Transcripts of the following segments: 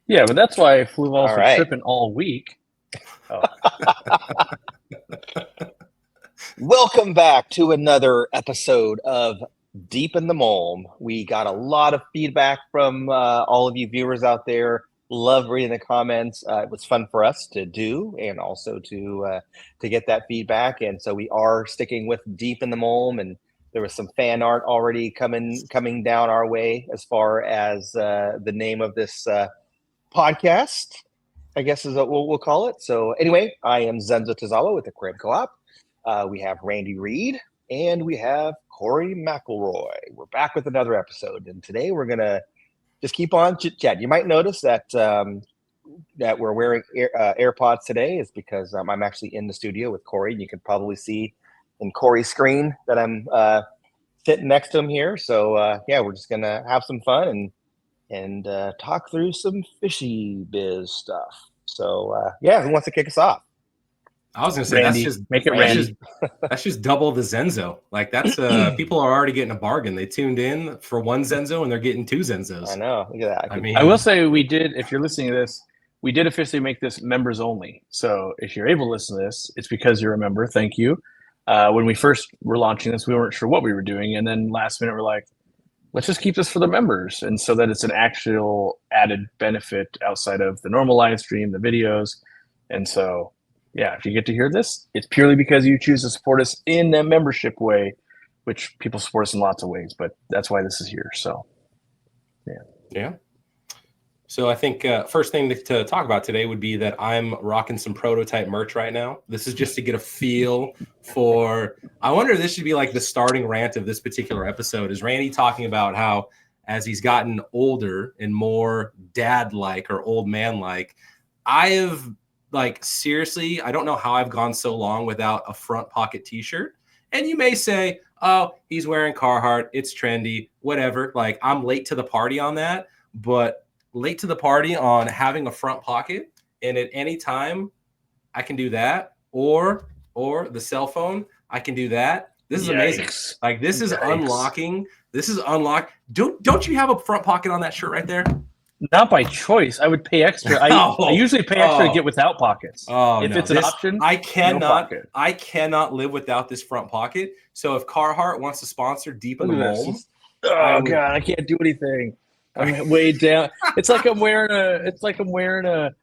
Yeah, but that's why if we've All also right. tripping all week. Oh, Welcome back to another episode of Deep in the Mulm. We got a lot of feedback from all of you viewers out there. Love reading the comments. It was fun for us to do, and also to get that feedback. And so we are sticking with Deep in the Mulm, and there was some fan art already coming down our way as far as the name of this podcast, I guess is what we'll call it. So anyway, I am Zenzo Tazawa with the Aquarium Co-op. We have Randy Reed and we have Corey McElroy. We're back with another episode, and today we're gonna just keep on chit chat. You might notice that that we're wearing AirPods today is because I'm actually in the studio with Corey, and you can probably see in Corey's screen that I'm sitting next to him here. So yeah, we're just gonna have some fun and talk through some fishy biz stuff. So yeah, who wants to kick us off? I was gonna say Randy, make it Randy. That's just double the Zenzo. Like that's people are already getting a bargain. They tuned in for one Zenzo and they're getting two Zenzos. I know. Look at that. I will say we did. If you're listening to this, we did officially make this members only. So if you're able to listen to this, it's because you're a member. Thank you. When we first were launching this, we weren't sure what we were doing, and then last minute we're like, let's just keep this for the members, and so that it's an actual added benefit outside of the normal live stream, the videos, and so. Yeah, if you get to hear this, it's purely because you choose to support us in a membership way, which people support us in lots of ways, but that's why this is here. So, yeah. Yeah. So I think first thing to talk about today would be that I'm rocking some prototype merch right now. This is just to get a feel for, I wonder if this should be like the starting rant of this particular episode. Is Randy talking about how as he's gotten older and more dad-like or old man-like, I have... Like, seriously, I don't know how I've gone so long without a front pocket t-shirt. And you may say, oh, he's wearing Carhartt. It's trendy, whatever. Like, I'm late to the party on that. But late to the party on having a front pocket. And at any time, I can do that. Or the cell phone, I can do that. This is amazing. Like, this is unlocking. This is unlocked. Don't you have a front pocket on that shirt right there? Not by choice. I would pay extra. I usually pay extra to get without pockets. If it's an option, I cannot live without this front pocket. So if Carhartt wants to sponsor Deep in the Mulm, God, I can't do anything. I'm weighed down. It's like I'm wearing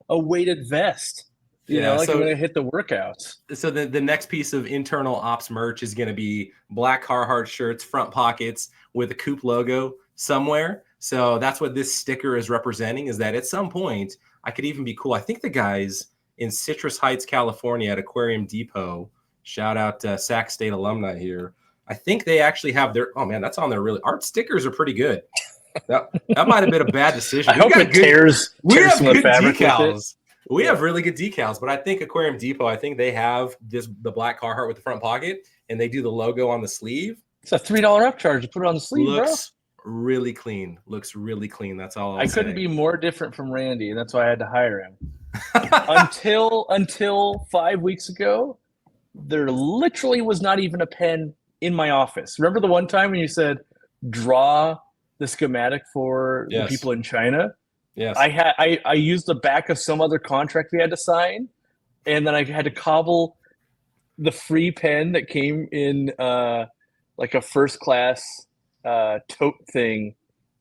a weighted vest. You know, like I'm gonna hit the workouts. So the next piece of internal ops merch is gonna be black Carhartt shirts, front pockets with a Coop logo somewhere. So that's what this sticker is representing, is that at some point I could even be cool. I think the guys in Citrus Heights, California at Aquarium Depot, shout out Sac State alumni here. I think they actually have their, oh man, that's on their really, art stickers are pretty good. That might have been a bad decision. I hope it tears some of the fabric decals. We have really good decals, but I think Aquarium Depot, I think they have the black Carhartt with the front pocket and they do the logo on the sleeve. It's a $3 upcharge to put it on the sleeve, bro. Really clean. Looks really clean. That's all I couldn't be more different from Randy, and that's why I had to hire him. until 5 weeks ago, there literally was not even a pen in my office. Remember the one time when you said draw the schematic for the people in China? Yes. I used the back of some other contract we had to sign, and then I had to cobble the free pen that came in like a first class tote thing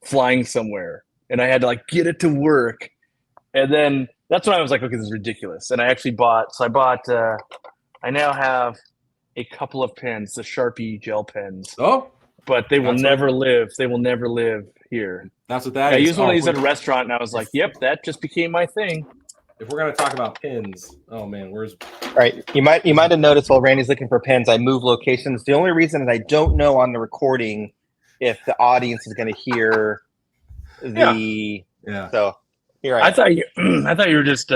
flying somewhere, and I had to like get it to work, and then that's when I was like, okay, this is ridiculous. And I actually bought I now have a couple of pens, the Sharpie gel pens, but they will never live here. That's what that is. I used one of these at a restaurant, and I was like, yep, that just became my thing. If we're going to talk about pins, oh man, where's... All right, you might have noticed while Randy's looking for pens, I move locations. The only reason is I don't know on the recording if the audience is going to hear the So here I thought you were just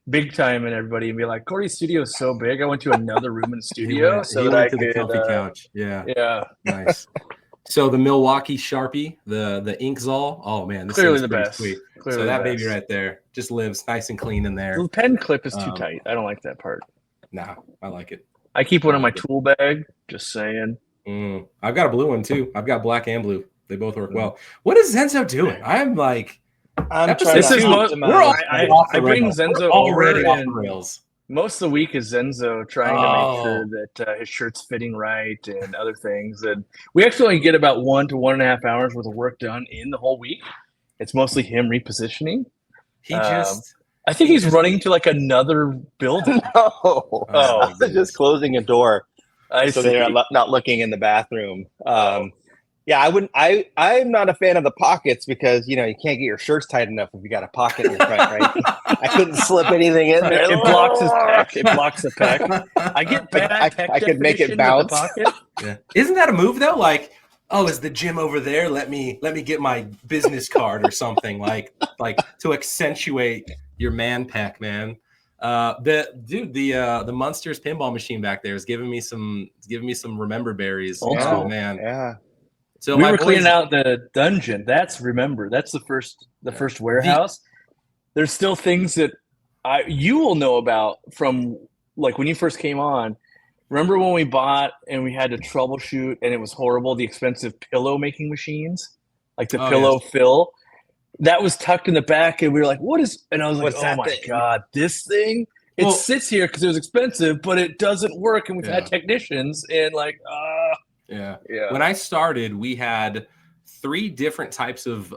big time and everybody and be like, Corey's studio is so big. I went to another room in the studio so that I could the comfy couch. Yeah. Nice. So the Milwaukee Sharpie, the ink Zol. Oh man, this clearly is the best. Sweet. Clearly so that baby right there just lives nice and clean in there. The pen clip is too tight. I don't like that part. Nah, I like it. I keep one in my tool bag. Just saying. I've got a blue one too. I've got black and blue. They both work well. What is Zenzo doing? I'm like, I'm Episode trying This to is two, most. optimize. we're off, I, off the I bring rails. Zenzo We're already over, off the and rails. most of the week is Zenzo trying to make sure Oh. that his shirt's fitting right and other things. And we actually only get about 1 to 1.5 hours worth of work done in the whole week. It's mostly him repositioning. He just. I think he he's just- running to like another building. No, Oh, my I was goodness. just closing a door I so see. they're not looking in the bathroom. Yeah, I wouldn't. I'm not a fan of the pockets because you can't get your shirts tight enough if you got a pocket in your front, right? I couldn't slip anything in there. It blocks his pec. It blocks the pec. I get bad I pec could make it definition with the bounce. pocket. Yeah. Isn't that a move though? Like, oh, is the gym over there? Let me get my business card or something like to accentuate your man pack, man. The Munsters pinball machine back there is giving me some remember berries. Old Oh school. man. Yeah. So We my were boys, cleaning out the dungeon. That's the first warehouse. There's still things that you will know about from like when you first came on. Remember when we bought and we had to troubleshoot and it was horrible, the expensive pillow making machines, like the pillow fill? That was tucked in the back, and we were like, "What is?" And I was like, What's "Oh that my thing?" god, this thing! It Well- sits here because it was expensive, but it doesn't work." And we've Yeah. had technicians, and like, Yeah. yeah. When I started, we had 3 different types of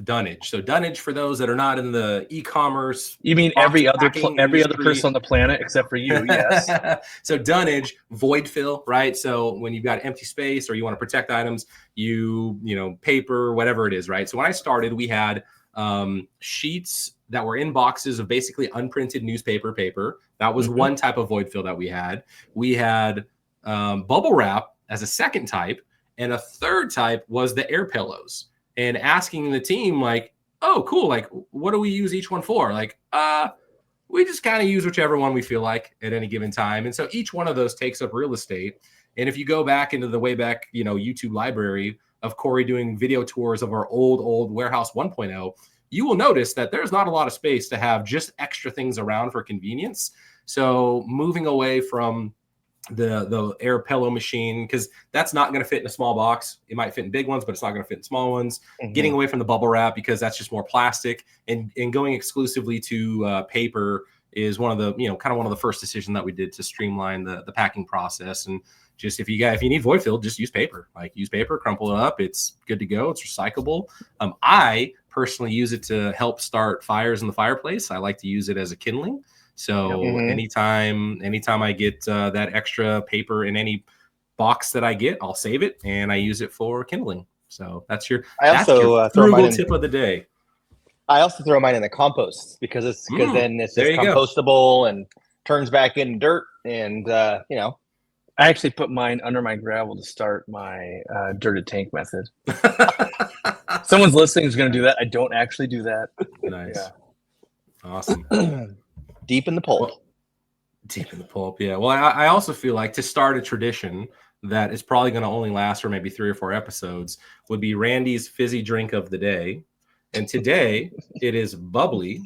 dunnage. So dunnage, for those that are not in the e-commerce, You mean box every other packing every other industry. person on the planet except for you? Yes. So dunnage, void fill, right? So when you've got empty space or you want to protect items, paper, whatever it is, right? So when I started, we had sheets that were in boxes of basically unprinted newspaper paper. That was one type of void fill that we had. We had bubble wrap as a second type, and a third type was the air pillows. And asking the team, like, oh, cool, like, what do we use each one for? Like, we just kind of use whichever one we feel like at any given time. And so each one of those takes up real estate. And if you go back into the way back, YouTube library of Corey doing video tours of our old warehouse 1.0, you will notice that there's not a lot of space to have just extra things around for convenience. So moving away from the air pillow machine, because that's not going to fit in a small box. It might fit in big ones, but it's not going to fit in small ones. Getting away from the bubble wrap because that's just more plastic, and going exclusively to paper is one of the one of the first decisions that we did to streamline the packing process. And just if you need void fill, just use paper. Like, use paper, crumple it up. It's good to go. It's recyclable. I personally use it to help start fires in the fireplace. I like to use it as a kindling. So anytime I get that extra paper in any box that I get, I'll save it and I use it for kindling. So that's your frugal tip of the day. I also throw mine in the compost because then it's just compostable and turns back into dirt. And I actually put mine under my gravel to start my dirted tank method. Someone's listening is going to do that. I don't actually do that. Nice. Yeah. Awesome. Deep in the pulp. Deep in the pulp, yeah. Well, I also feel like to start a tradition that is probably going to only last for maybe 3 or 4 episodes would be Randy's fizzy drink of the day. And today it is bubbly,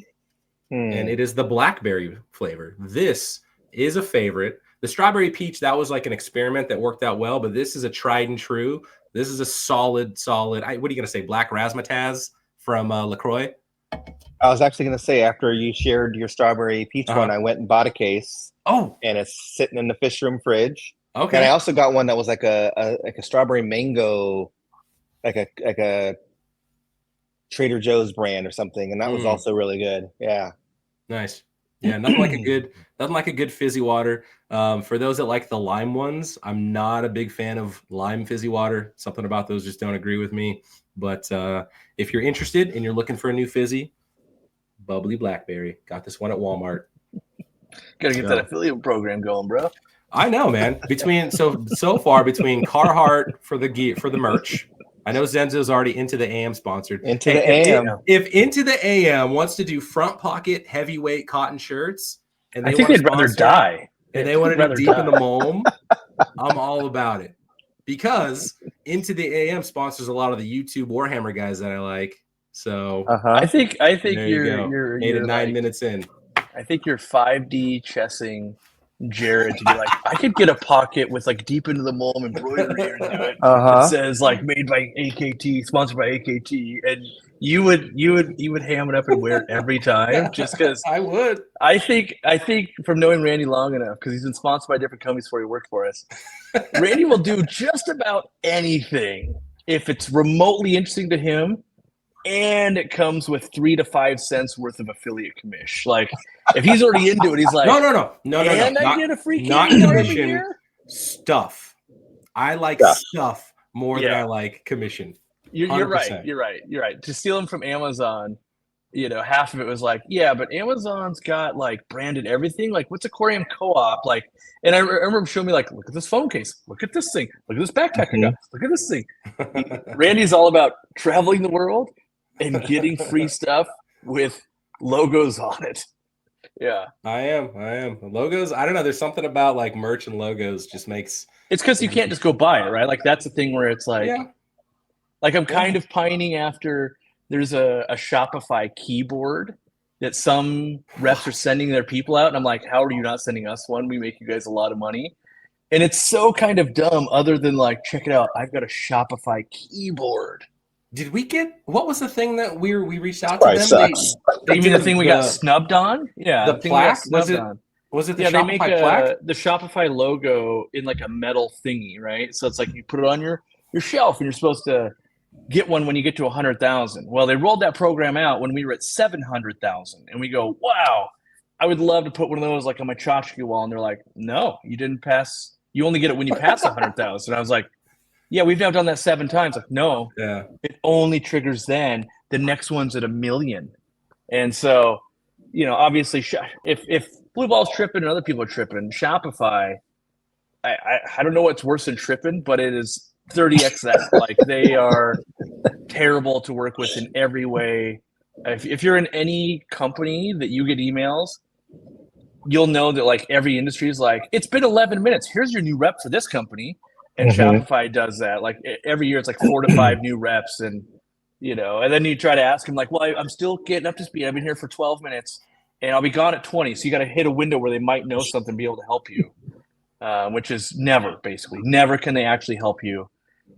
and it is the blackberry flavor. This is a favorite. The strawberry peach, that was like an experiment that worked out well, but this is a tried and true. This is a solid. What are you going to say? Black razzmatazz from LaCroix? I was actually going to say, after you shared your strawberry peach one, I went and bought a case. Oh, and it's sitting in the fish room fridge. Okay. And I also got one that was like a strawberry mango, like a Trader Joe's brand or something, and that was also really good. Yeah. Nice. Yeah, nothing like a good fizzy water. For those that like the lime ones, I'm not a big fan of lime fizzy water. Something about those just don't agree with me. But if you're interested and you're looking for a new fizzy, bubbly blackberry. Got this one at Walmart. Gotta get that affiliate program going, bro. I know, man. So far between Carhartt for the merch. I know Zenzo's already into the AM sponsored. Into the AM. If Into the AM wants to do front pocket heavyweight cotton shirts, and I think they'd rather die. And they want to do deep in the Mulm, I'm all about it. Because Into the AM sponsors a lot of the YouTube Warhammer guys that I like. So I think you're 9 minutes in. I think you're 5D chessing Jared to be like, I could get a pocket with like deep into the Mulm embroidery into it. Uh-huh. It says like made by AKT, sponsored by AKT, and you would ham it up and wear it every time just because. I would. I think from knowing Randy long enough, because he's been sponsored by different companies before he worked for us, Randy will do just about anything if it's remotely interesting to him, and it comes with 3 to 5 cents worth of affiliate commission. Like if he's already into it, he's like, No. and I Not, get a free not candy bar every commission. year. Stuff. I like stuff more than I like commission. You're 100%. right. You're right. To steal them from Amazon, half of it was like, yeah, but Amazon's got like branded everything. Like, what's Aquarium Co-op? Like, and I remember him showing me like, look at this phone case, look at this thing, look at this backpack I got, look at this thing. Randy's all about traveling the world and getting free stuff with logos on it. Yeah, I am. Logos, I don't know. There's something about like merch and logos just makes. it's because you can't just go buy it, right? Like that's the thing where it's like, Yeah. like I'm kind of pining after. There's a Shopify keyboard that some reps are sending their people out, and I'm like, how are you not sending us one? We make you guys a lot of money, and it's so kind of dumb. Other than like, check it out, I've got a Shopify keyboard. Did we get what was the thing that we reached out Probably to them? sucks. You mean the thing we got snubbed on? Yeah, the thing we got plaque? snubbed on. Was it the Yeah, they Shopify make plaque? the Shopify logo in like a metal thingy, right? So it's like you put it on your shelf, and you're supposed to get one when you get to 100,000. Well, they rolled that program out when we were at 700,000, and we go, wow, I would love to put one of those like on my tchotchke wall. And they're like, no, you didn't pass. You only get it when you pass 100,000. I was like, yeah, we've now done that 7 times. Like, no, Yeah. it only triggers then. The next one's at 1 million. And so, obviously, if Blue Ball's tripping and other people are tripping, Shopify, I don't know what's worse than tripping, but it is 30x that. Like, they are terrible to work with in every way. If you're in any company that you get emails, you'll know that like every industry is like, it's been 11 minutes. Here's your new rep for this company. And Shopify does that. Like every year it's like 4 to 5 new reps. And, and then you try to ask them like, well, I'm still getting up to speed. I've been here for 12 minutes and I'll be gone at 20. So you got to hit a window where they might know something, be able to help you, which is never can they actually help you.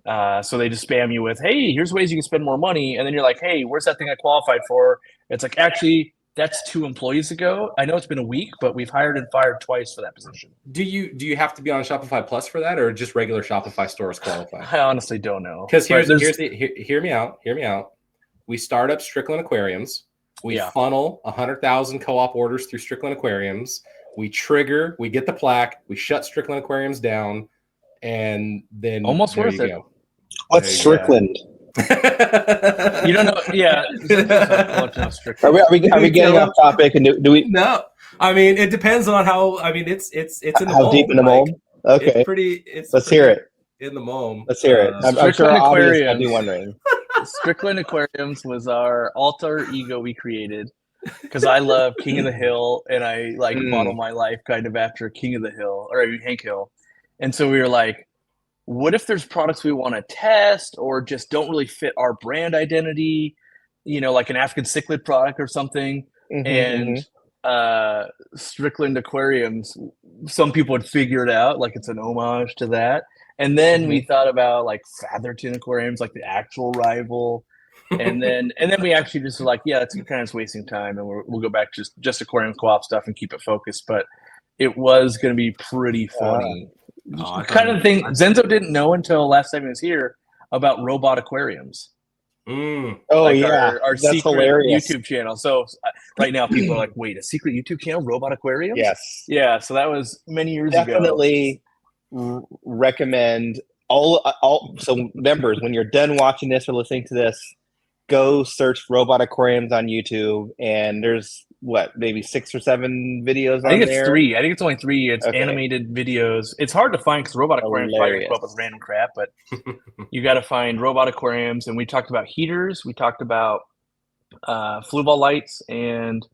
So they just spam you with, hey, here's ways you can spend more money. And then you're like, hey, where's that thing I qualified for? It's like, actually, that's 2 employees ago. I know it's been a week, but we've hired and fired twice for that position. Do you have to be on Shopify Plus for that, or just regular Shopify stores qualify? I honestly don't know. Because hear me out. We start up Strickland Aquariums. We funnel 100,000 co-op orders through Strickland Aquariums. We trigger. We get the plaque. We shut Strickland Aquariums down, and then almost there worth you it. go. What's Strickland? You don't know? Yeah. Are we getting off topic? And do we? No. I mean, it depends on how. I mean, it's in the how Mulm, deep in the Mulm? Okay. Let's hear it. In the Mulm. Let's hear it. I'm sure our audience might be wondering. Strickland Aquariums was our alter ego we created because I love King of the Hill, and I model my life kind of after King of the Hill or Hank Hill, and so we were like, what if there's products we want to test or just don't really fit our brand identity, like an African cichlid product or something. And Strickland Aquariums, some people would figure it out, like it's an homage to that. And then we thought about like Fatherton Aquariums, like the actual rival. And then we actually just were like, yeah, that's kind of wasting time. And we'll go back to just Aquarium Co-op stuff and keep it focused. But it was going to be pretty funny. Kind of thing Zenzo didn't know until last time he was here about robot aquariums. Oh, like yeah. Our That's secret hilarious. YouTube channel. So right now people are like, wait, a secret YouTube channel, robot aquariums? Yes. Yeah. So that was many years Definitely recommend all. So members, when you're done watching this or listening to this, go search robot aquariums on YouTube, and there's maybe 6 or 7 videos. I think it's there? 3. I think it's only 3. It's animated videos. It's hard to find because robot aquariums probably come up with random crap, but you got to find robot aquariums. And we talked about heaters. We talked about flue ball lights, and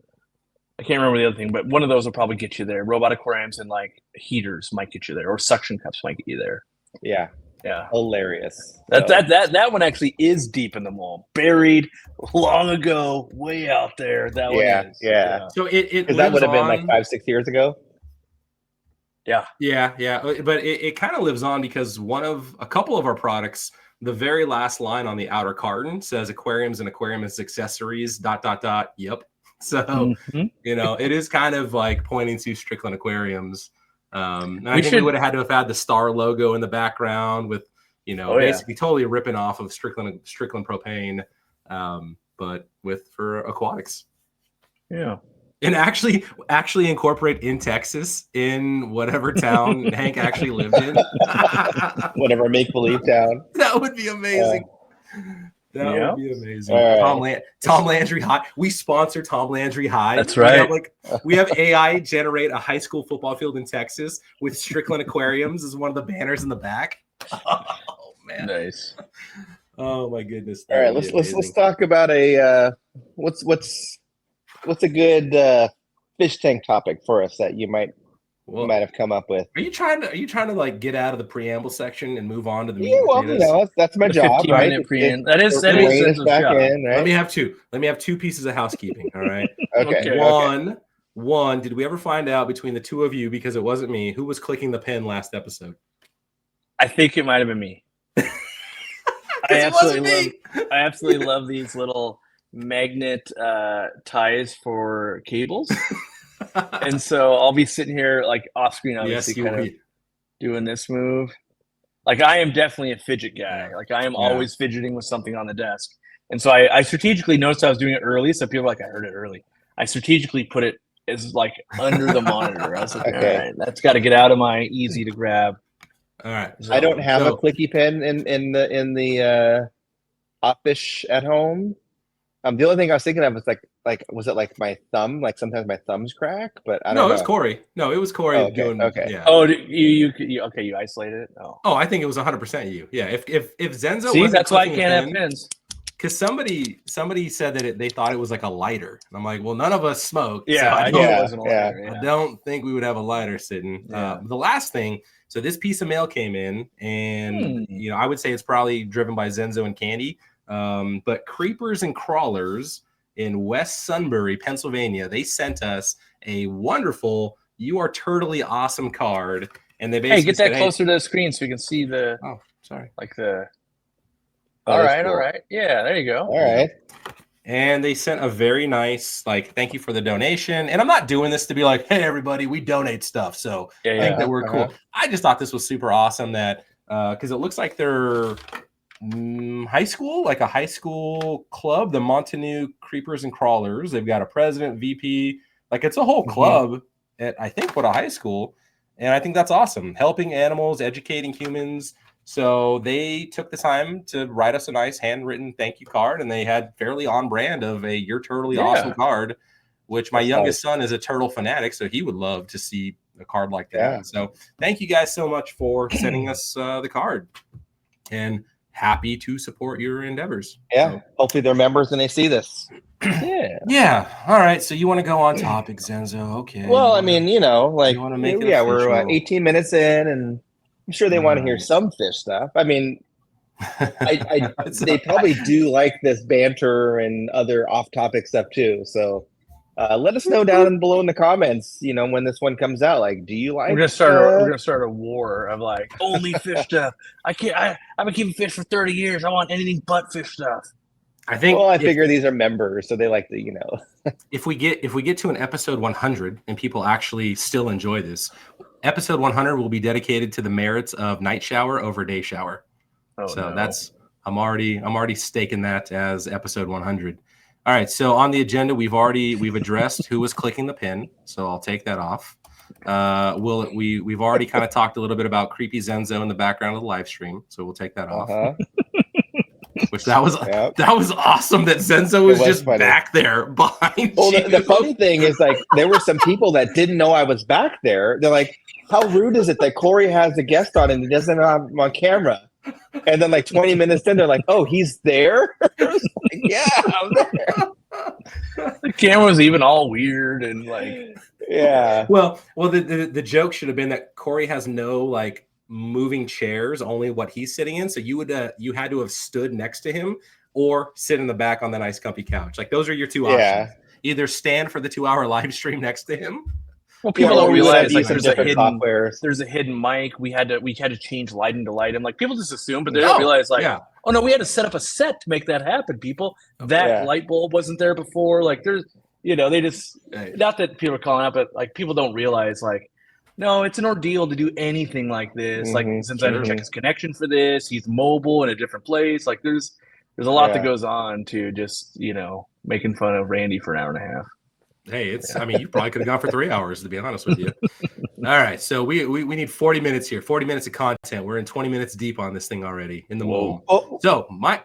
I can't remember the other thing, but one of those will probably get you there. Robot aquariums and like heaters might get you there, or suction cups might get you there. Yeah. Yeah, hilarious. That one actually is deep in the Mulm, buried long ago, way out there. That one is. Yeah. So it that would have been like 5-6 years ago. Yeah. Yeah. But it kind of lives on because a couple of our products, the very last line on the outer carton says aquariums and aquarium accessories, ... Yep. So, it is kind of like pointing to Strickland Aquariums. And I think we would have had to have had the star logo in the background with, basically totally ripping off of Strickland Propane, but for aquatics. Yeah. And actually incorporate in Texas, in whatever town Hank actually lived in. Whatever make-believe town. That would be amazing. Would be amazing. Right. Tom Landry High. We sponsor Tom Landry High. That's right. We have AI generate a high school football field in Texas with Strickland Aquariums as one of the banners in the back. Oh man. Nice. Oh my goodness. All right, let's talk about what's a good fish tank topic for us that you might have come up with. Are you trying to like get out of the preamble section and move on to the meat? Yeah, well, that's my job, right? That is back job. in, right? Let me have two pieces of housekeeping. All right. Okay. One. Did we ever find out between the two of you, because it wasn't me, who was clicking the pen last episode? I think it might have been me. I absolutely love these little magnet ties for cables. And so I'll be sitting here like off screen, obviously, kind of doing this move. Like I am definitely a fidget guy. Like I am always fidgeting with something on the desk. And so I strategically noticed I was doing it early. So people were like, I heard it early. I strategically put it as like under the monitor. I was like, all right, that's got to get out of my easy to grab. All right. I don't have a clicky pen in the office at home. The only thing I was thinking of was like was it like my thumb? Like sometimes my thumbs crack, but I don't know. No, it was Corey. It was Corey doing. Okay. Yeah. Oh, you isolated it? Oh, I think it was 100% you. Yeah. If Zenzo See, wasn't that's why I clicking can't the have pins. Because somebody said that they thought it was like a lighter, and I'm like, well, none of us smoke. Yeah, so I know it wasn't a lighter. I don't think we would have a lighter sitting. Yeah. The last thing, so this piece of mail came in, and I would say it's probably driven by Zenzo and Candy. But Creepers and Crawlers in West Sunbury, Pennsylvania, they sent us a wonderful "You Are Turtly Awesome" card, and they basically get that closer to the screen so we can see the. Oh, sorry. Like the. Oh, all right, cool. all right. Yeah, there you go. All right. And they sent a very nice, thank you for the donation. And I'm not doing this to be like, hey, everybody, we donate stuff. So I think that we're cool. I just thought this was super awesome that, because it looks like they're high school, like a high school club, the Montague Creepers and Crawlers. They've got a president, VP, like it's a whole club at, I think, what a high school. And I think that's awesome. Helping animals, educating humans. So they took the time to write us a nice handwritten thank you card, and they had fairly on brand of a "You're Totally Awesome" card, which my youngest son is a turtle fanatic, so he would love to see a card like that. Yeah. So thank you guys so much for sending us the card, and happy to support your endeavors. Yeah, so, hopefully they're members and they see this. Yeah. All right. So you want to go on topic, Zenzo? Okay. Well, I mean, like, we're 18 minutes in, and I'm sure they want to hear some fish stuff. I mean, they probably do like this banter and other off-topic stuff too. So let us know down below in the comments, when this one comes out. Like, do you like? We're gonna start a war of like only fish stuff. I've been keeping fish for 30 years. I want anything but fish stuff. I think. Well, I figure these are members, so they like to, If we get to an episode 100 and people actually still enjoy this, episode 100 will be dedicated to the merits of night shower over day shower. I'm already staking that as episode 100. All right. So on the agenda, we've addressed who was clicking the pin. So I'll take that off. We've already kind of talked a little bit about creepy Zenzo in the background of the live stream. So we'll take that off. Which that was awesome that Zenzo was just funny. Back there behind. Well, the funny thing is, like, there were some people that didn't know I was back there. They're like, "How rude is it that Corey has a guest on and he doesn't have him on camera?" And then, like 20 minutes in, they're like, "Oh, he's there." Like, yeah, I'm there. The camera was even all weird and like, yeah. Well, the joke should have been that Corey has no like moving chairs, only what he's sitting in. So you had to have stood next to him or sit in the back on the nice comfy couch. Like those are your two options. Either stand for the 2-hour live stream next to him Well, people Yeah, don't we would realize have like some there's a different hidden softwares. there's a hidden mic. We had to change lighting to light, and like people just assume, but they Oh, don't realize like, yeah. oh no, we had to set up a set to make that happen. People, that Yeah. light bulb wasn't there before. Like there's, they just Hey. not that people are calling out, but like people don't realize like, no, it's an ordeal to do anything like this. Like Mhm, since I had to mhm. check his connection for this, he's mobile in a different place. Like there's a lot that Yeah. goes on to just making fun of Randy for an hour and a half. Hey, I mean, you probably could have gone for 3 hours, to be honest with you. All right. So we need 40 minutes here, 40 minutes of content. We're in 20 minutes deep on this thing already in the Mulm. Oh, So I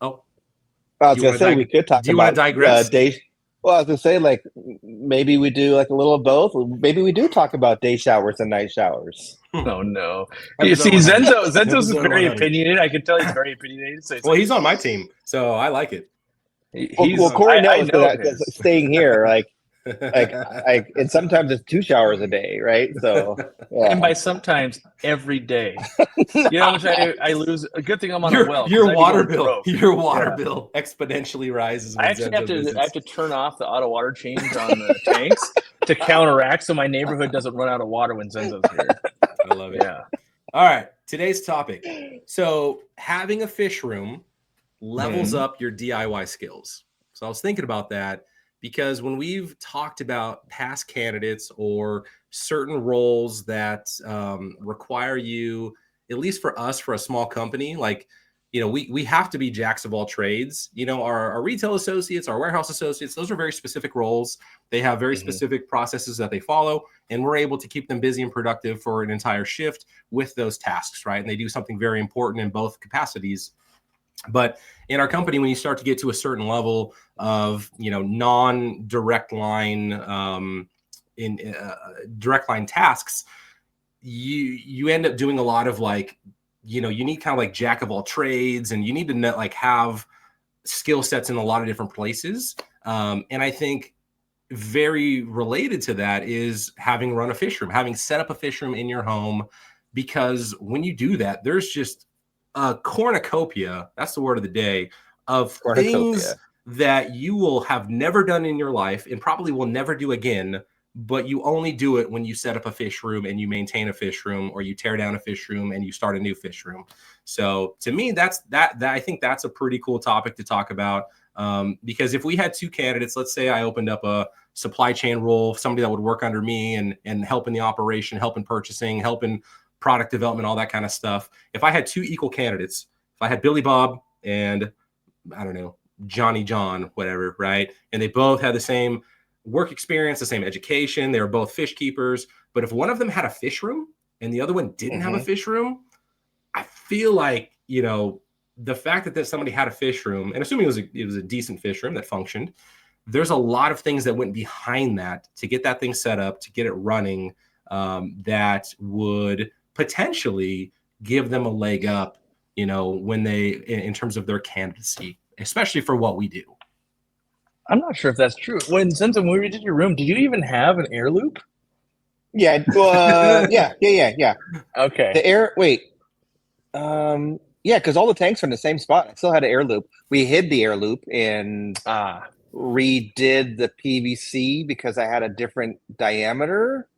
was you gonna wanna say we could talk do you wanna about digress? day. Well, I was gonna say like maybe we do like a little of both. Maybe we do talk about day showers and night showers. Oh no! You Episode see, 100. Zenzo's Episode very 100. opinionated. I can tell he's very opinionated. So Well, he's on my team, so I like it. Well, Corey I knows know that his. staying here, and sometimes it's 2 showers a day, right? So, yeah. And by sometimes every day. You know how much I lose? A good thing I'm on a well. 'cause Your I'd be water going bill, broke. your water Yeah. bill exponentially rises. When I actually have Zenzo to. I have to turn off the auto water change on the tanks to counteract, so my neighborhood doesn't run out of water when Zenzo's here. I love it. Yeah. All right, today's topic. So having a fish room levels up your DIY skills. So I was thinking about that because when we've talked about past candidates or certain roles that require you, at least for us, for a small company, like, we have to be jacks of all trades. Our retail associates, our warehouse associates, those are very specific roles. They have very specific processes that they follow, and we're able to keep them busy and productive for an entire shift with those tasks, right? And they do something very important in both capacities. But in our company, when you start to get to a certain level of, non-direct line, direct line tasks, you end up doing a lot of like, you need kind of like jack of all trades, and you need to have skill sets in a lot of different places. And I think very related to that is having run a fish room, having set up a fish room in your home, because when you do that, there's just a cornucopia, that's the word of the day, of things that you will have never done in your life and probably will never do again, but you only do it when you set up a fish room and you maintain a fish room, or you tear down a fish room and you start a new fish room. So to me, that I think that's a pretty cool topic to talk about, because if we had 2 candidates, let's say I opened up a supply chain role, somebody that would work under me and help in the operation, help in purchasing, help in product development, all that kind of stuff. If I had 2 equal candidates, if I had Billy Bob and I don't know, Johnny John, whatever, right? And they both had the same work experience, the same education. They were both fish keepers. But if one of them had a fish room and the other one didn't have a fish room, I feel like, the fact that somebody had a fish room, and assuming it was a decent fish room that functioned, there's a lot of things that went behind that to get that thing set up, to get it running, that would potentially give them a leg up, when in terms of their candidacy, especially for what we do. I'm not sure if that's true. When we redid your room, did you even have an air loop? Yeah. Yeah. Okay. The air. Wait. Yeah, because all the tanks are in the same spot. I still had an air loop. We hid the air loop and redid the PVC because I had a different diameter.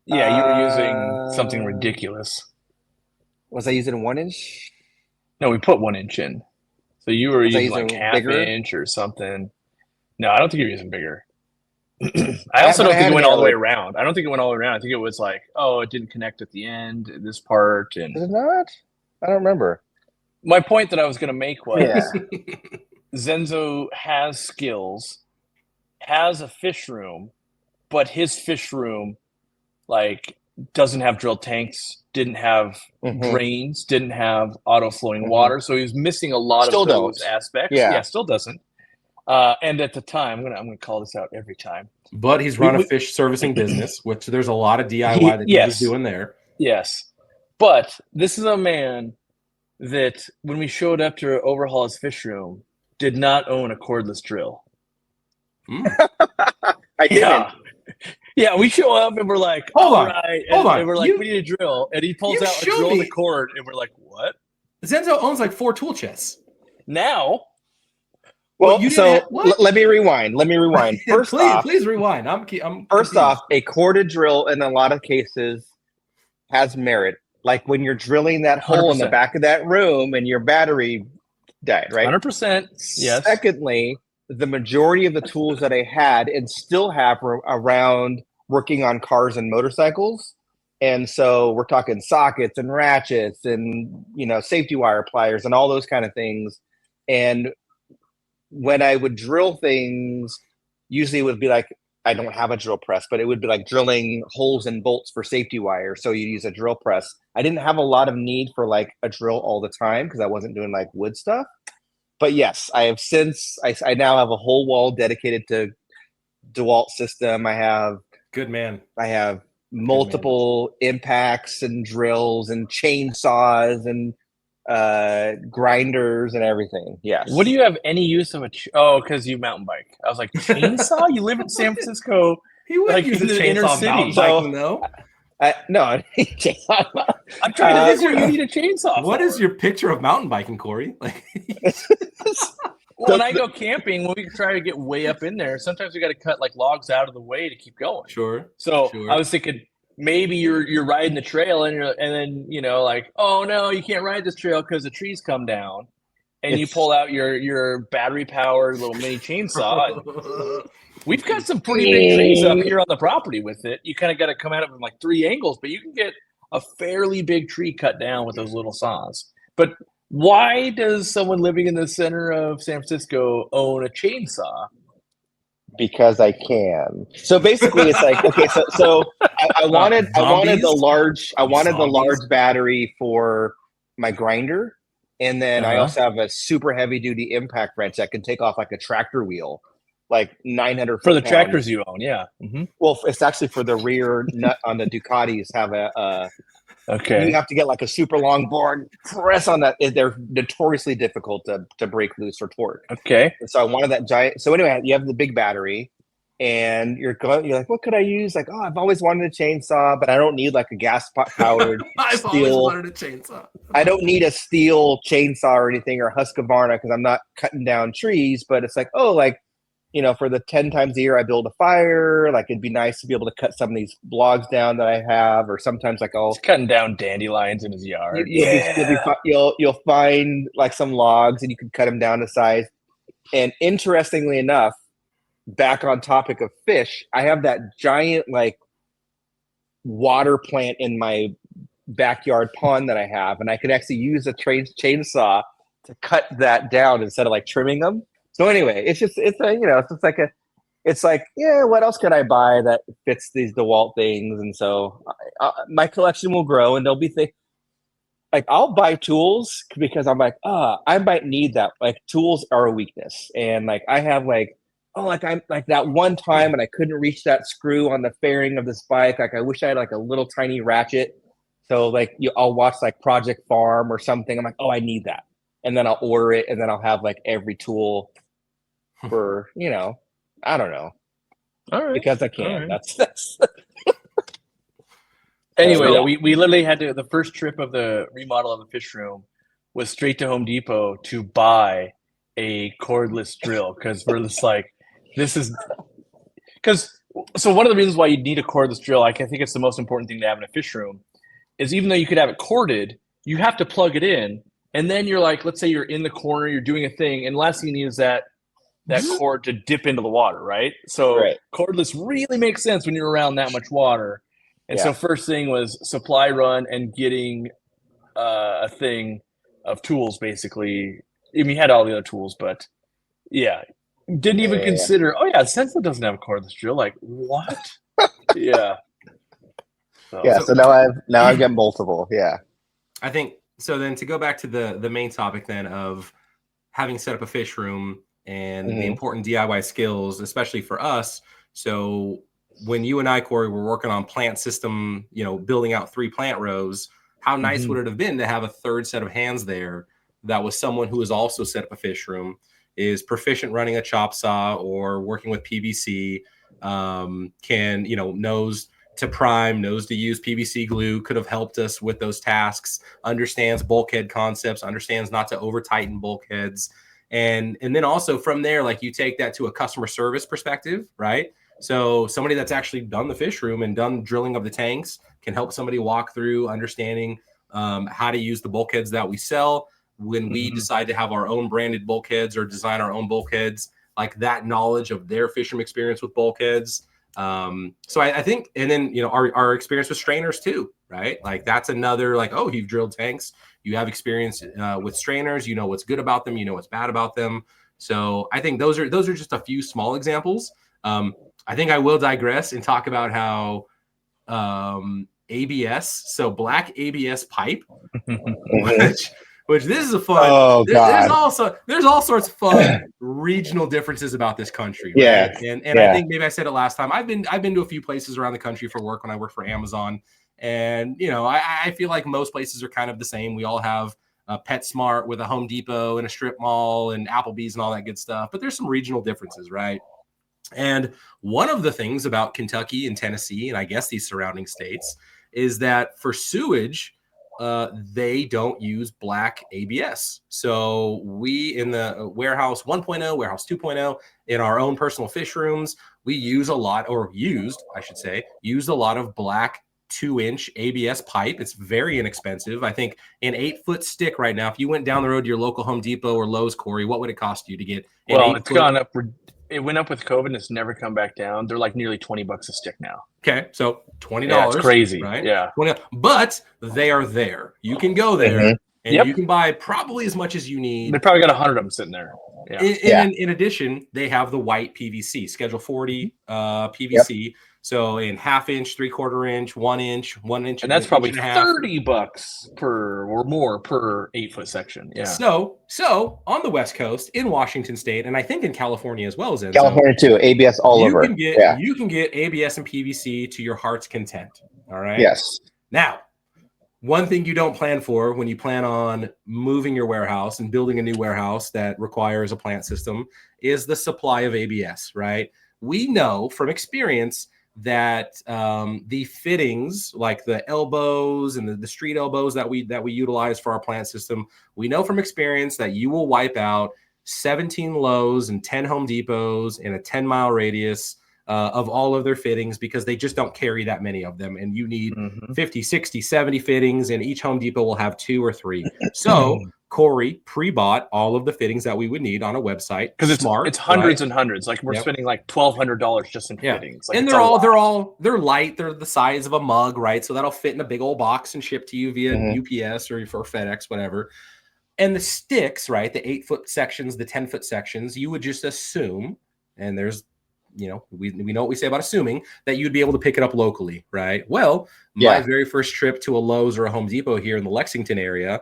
Yeah, you were using something ridiculous. Was I using 1 inch? No, we put 1 inch in. So you were using like half bigger? inch or something. No, I don't think you're using bigger. I also don't think it went all the way around. I don't think it went all the way around. I think it was like, it didn't connect at the end, this part. And Is it not? I don't remember. My point that I was going to make was Yeah. Zenzo has skills, has a fish room, but his fish room doesn't have drilled tanks, didn't have drains, didn't have auto flowing water. So he was missing a lot of those aspects. Yeah, still doesn't. And at the time, I'm gonna call this out every time. But he's run a fish servicing business, which there's a lot of DIY that he was doing there. Yes. But this is a man that when we showed up to overhaul his fish room, did not own a cordless drill. I didn't. Yeah, we show up and we're like, hold on. And we're like, we need a drill. And he pulls out a drill and a cord, and we're like, what? Zenzo owns like 4 tool chests. Now, Well, you so didn't what? let me rewind. First off, please rewind. I'm first confused. off, a corded drill in a lot of cases has merit. Like when you're drilling that hole in the 100%. back of that room and your battery died, right? 100%. Yes. Secondly, the majority of the tools that I had and still have around working on cars and motorcycles. And so we're talking sockets and ratchets and, safety wire pliers and all those kind of things. And when I would drill things, usually it would be like, I don't have a drill press, but it would be like drilling holes and bolts for safety wire. So you use a drill press. I didn't have a lot of need for like a drill all the time because I wasn't doing like wood stuff. But yes, I now have a whole wall dedicated to DeWalt system. I have Good man. multiple impacts and drills and chainsaws and grinders and everything. Yes. What do you have any use of because you mountain bike? I was like, chainsaw? You live in San Francisco? He would Like, use a in the inner chainsaw city. mountain So- biking, though. No, I need chainsaw. I'm trying to think what you need a chainsaw What for. is your picture of mountain biking, Corey? Like, When I go camping, when we try to get way up in there, sometimes we got to cut like logs out of the way to keep going. sure. So Sure. I was thinking maybe you're riding the trail and then like, oh no, you can't ride this trail because the trees come down, and you pull out your battery powered little mini chainsaw. And we've got some pretty big trees up here on the property with it. You kind of got to come at it from like 3 angles, but you can get a fairly big tree cut down with those little saws. But why does someone living in the center of San Francisco own a chainsaw? Because I can. So basically, it's like, okay, so I wanted the large battery for my grinder, and then I also have a super heavy duty impact wrench that can take off like a tractor wheel, like 900 For the pounds. tractors you own, yeah. Mm-hmm. Well, it's actually for the rear nut on the Ducatis. Have you have to get like a super long board, press on that. They're notoriously difficult to break loose or torque. Okay. And so I wanted that giant. So anyway, you have the big battery, and you're like, what could I use? Like, I've always wanted a chainsaw, but I don't need like a gas powered I've always wanted a chainsaw. I don't need a steel chainsaw or anything or Husqvarna because I'm not cutting down trees. But it's like, for the 10 times a year I build a fire, like it'd be nice to be able to cut some of these logs down that I have, or sometimes like He's cutting down dandelions in his yard. you'll find like some logs and you can cut them down to size. And interestingly enough, back on topic of fish, I have that giant like water plant in my backyard pond that I have, and I can actually use a chainsaw to cut that down instead of like trimming them. So anyway, what else could I buy that fits these DeWalt things? And so my collection will grow, and there'll be things like I'll buy tools because I'm like, I might need that. Like tools are a weakness, and like I have I'm like that one time and I couldn't reach that screw on the fairing of this bike. Like I wish I had like a little tiny ratchet. So like I'll watch like Project Farm or something. I'm like, I need that, and then I'll order it, and then I'll have like every tool for I don't know. All right. Because I can. Right. That's Anyway, So- we literally had the first trip of the remodel of the fish room was straight to Home Depot to buy a cordless drill because we're just like, so one of the reasons why you need a cordless drill, I think it's the most important thing to have in a fish room, is even though you could have it corded, you have to plug it in, and then you're like, let's say you're in the corner, you're doing a thing, and the last thing you need is that cord to dip into the water, right? So Right. Cordless really makes sense when you're around that much water. And Yeah. so first thing was supply run and getting a thing of tools, basically. I mean, you had all the other tools, but yeah. Didn't even Yeah. consider, Sensa doesn't have a cordless drill. Like, what? Yeah. So now I've got multiple. Yeah. I think so. Then to go back to the main topic then of having set up a fish room and the important DIY skills, especially for us. So when you and I, Corey, were working on plant system, building out 3 plant rows, how nice would it have been to have a third set of hands there that was someone who has also set up a fish room, is proficient running a chop saw or working with PVC, knows to prime, knows to use PVC glue, could have helped us with those tasks, understands bulkhead concepts, understands not to over tighten bulkheads. And then also from there, like you take that to a customer service perspective, right? So somebody that's actually done the fish room and done drilling of the tanks can help somebody walk through understanding how to use the bulkheads that we sell. When we decide to have our own branded bulkheads or design our own bulkheads, like that knowledge of their fisherman experience with bulkheads. So I think, and then, our experience with strainers too, right? Like that's another, like, oh, you've drilled tanks, you have experience with strainers, you know what's good about them, you know what's bad about them. So I think those are just a few small examples. I think I will digress and talk about how ABS, so black ABS pipe, which this is a fun. Oh, God. There's all sorts of fun regional differences about this country, right? Yeah. And I think maybe I said it last time. I've been to a few places around the country for work when I worked for Amazon, and I feel like most places are kind of the same. We all have a PetSmart with a Home Depot and a strip mall and Applebee's and all that good stuff, but there's some regional differences, right? And one of the things about Kentucky and Tennessee, and I guess these surrounding states, is that for sewage, they don't use black ABS. So we in the warehouse 1.0, warehouse 2.0, in our own personal fish rooms, we use a lot, or used a lot of black 2-inch ABS pipe. It's very inexpensive. I think an 8-foot stick right now, if you went down the road to your local Home Depot or Lowe's, Corey, what would it cost you to get an 8-foot? It's gone up. It went up with COVID and it's never come back down. They're like nearly $20 a stick now. Okay, so $20. Yeah, it's crazy, right? Yeah, but they are there. You can go there and you can buy probably as much as you need. They probably got 100 of them sitting there. Yeah. In addition, they have the white PVC, Schedule 40 PVC. Yep. So in 1/2 inch, 3/4 inch, 1 inch, 1 inch, and that's probably $30 per or more per 8-foot section. Yeah. So on the West Coast, in Washington State, and I think in California as well as in California too, ABS all over. You can get ABS and PVC to your heart's content. All right. Yes. Now, one thing you don't plan for when you plan on moving your warehouse and building a new warehouse that requires a plant system is the supply of ABS. Right. We know from experience that the fittings, like the elbows and the street elbows that we utilize for our plant system, we know from experience that you will wipe out 17 Lowe's and 10 Home Depots in a 10-mile radius of all of their fittings, because they just don't carry that many of them, and you need 50, 60, 70 fittings, and each Home Depot will have 2 or 3. So Corey pre-bought all of the fittings that we would need on a website, because it's hundreds and hundreds. Like we're spending like $1,200 just in fittings. Like, and they're light. They're the size of a mug, right? So that'll fit in a big old box and ship to you via UPS or for FedEx, whatever. And the sticks, right? The 8-foot sections, the 10-foot sections, you would just assume, and there's, we know what we say about assuming, that you'd be able to pick it up locally, right? Well, my very first trip to a Lowe's or a Home Depot here in the Lexington area,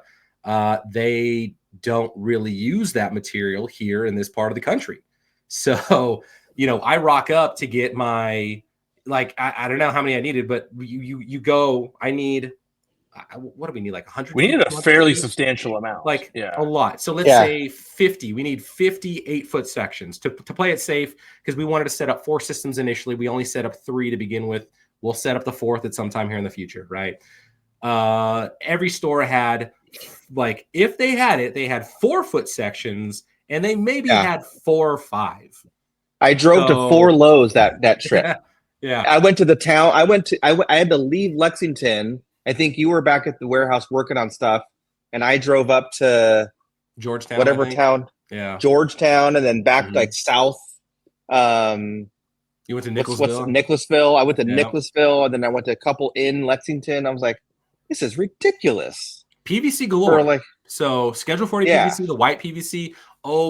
they don't really use that material here in this part of the country. So, I rock up to get my, like, I don't know how many I needed, but you go, I need, what do we need? Like 100? We need a fairly substantial amount. Like a lot. So let's say 50. We need 50 8-foot sections to play it safe, because we wanted to set up 4 systems initially. We only set up 3 to begin with. We'll set up the 4th at some time here in the future, right? Every store had, like, if they had it, they had 4-foot sections, and they maybe had 4 or 5. I drove to 4 Lowe's that trip. Yeah. I went to the town. I had to leave Lexington. I think you were back at the warehouse working on stuff, and I drove up to Georgetown, whatever town. Yeah. Georgetown, and then back like south. You went to Nicholasville? Nicholasville. I went to Nicholasville, and then I went to a couple in Lexington. I was like, this is ridiculous. PVC galore. So Schedule 40 PVC, the white PVC,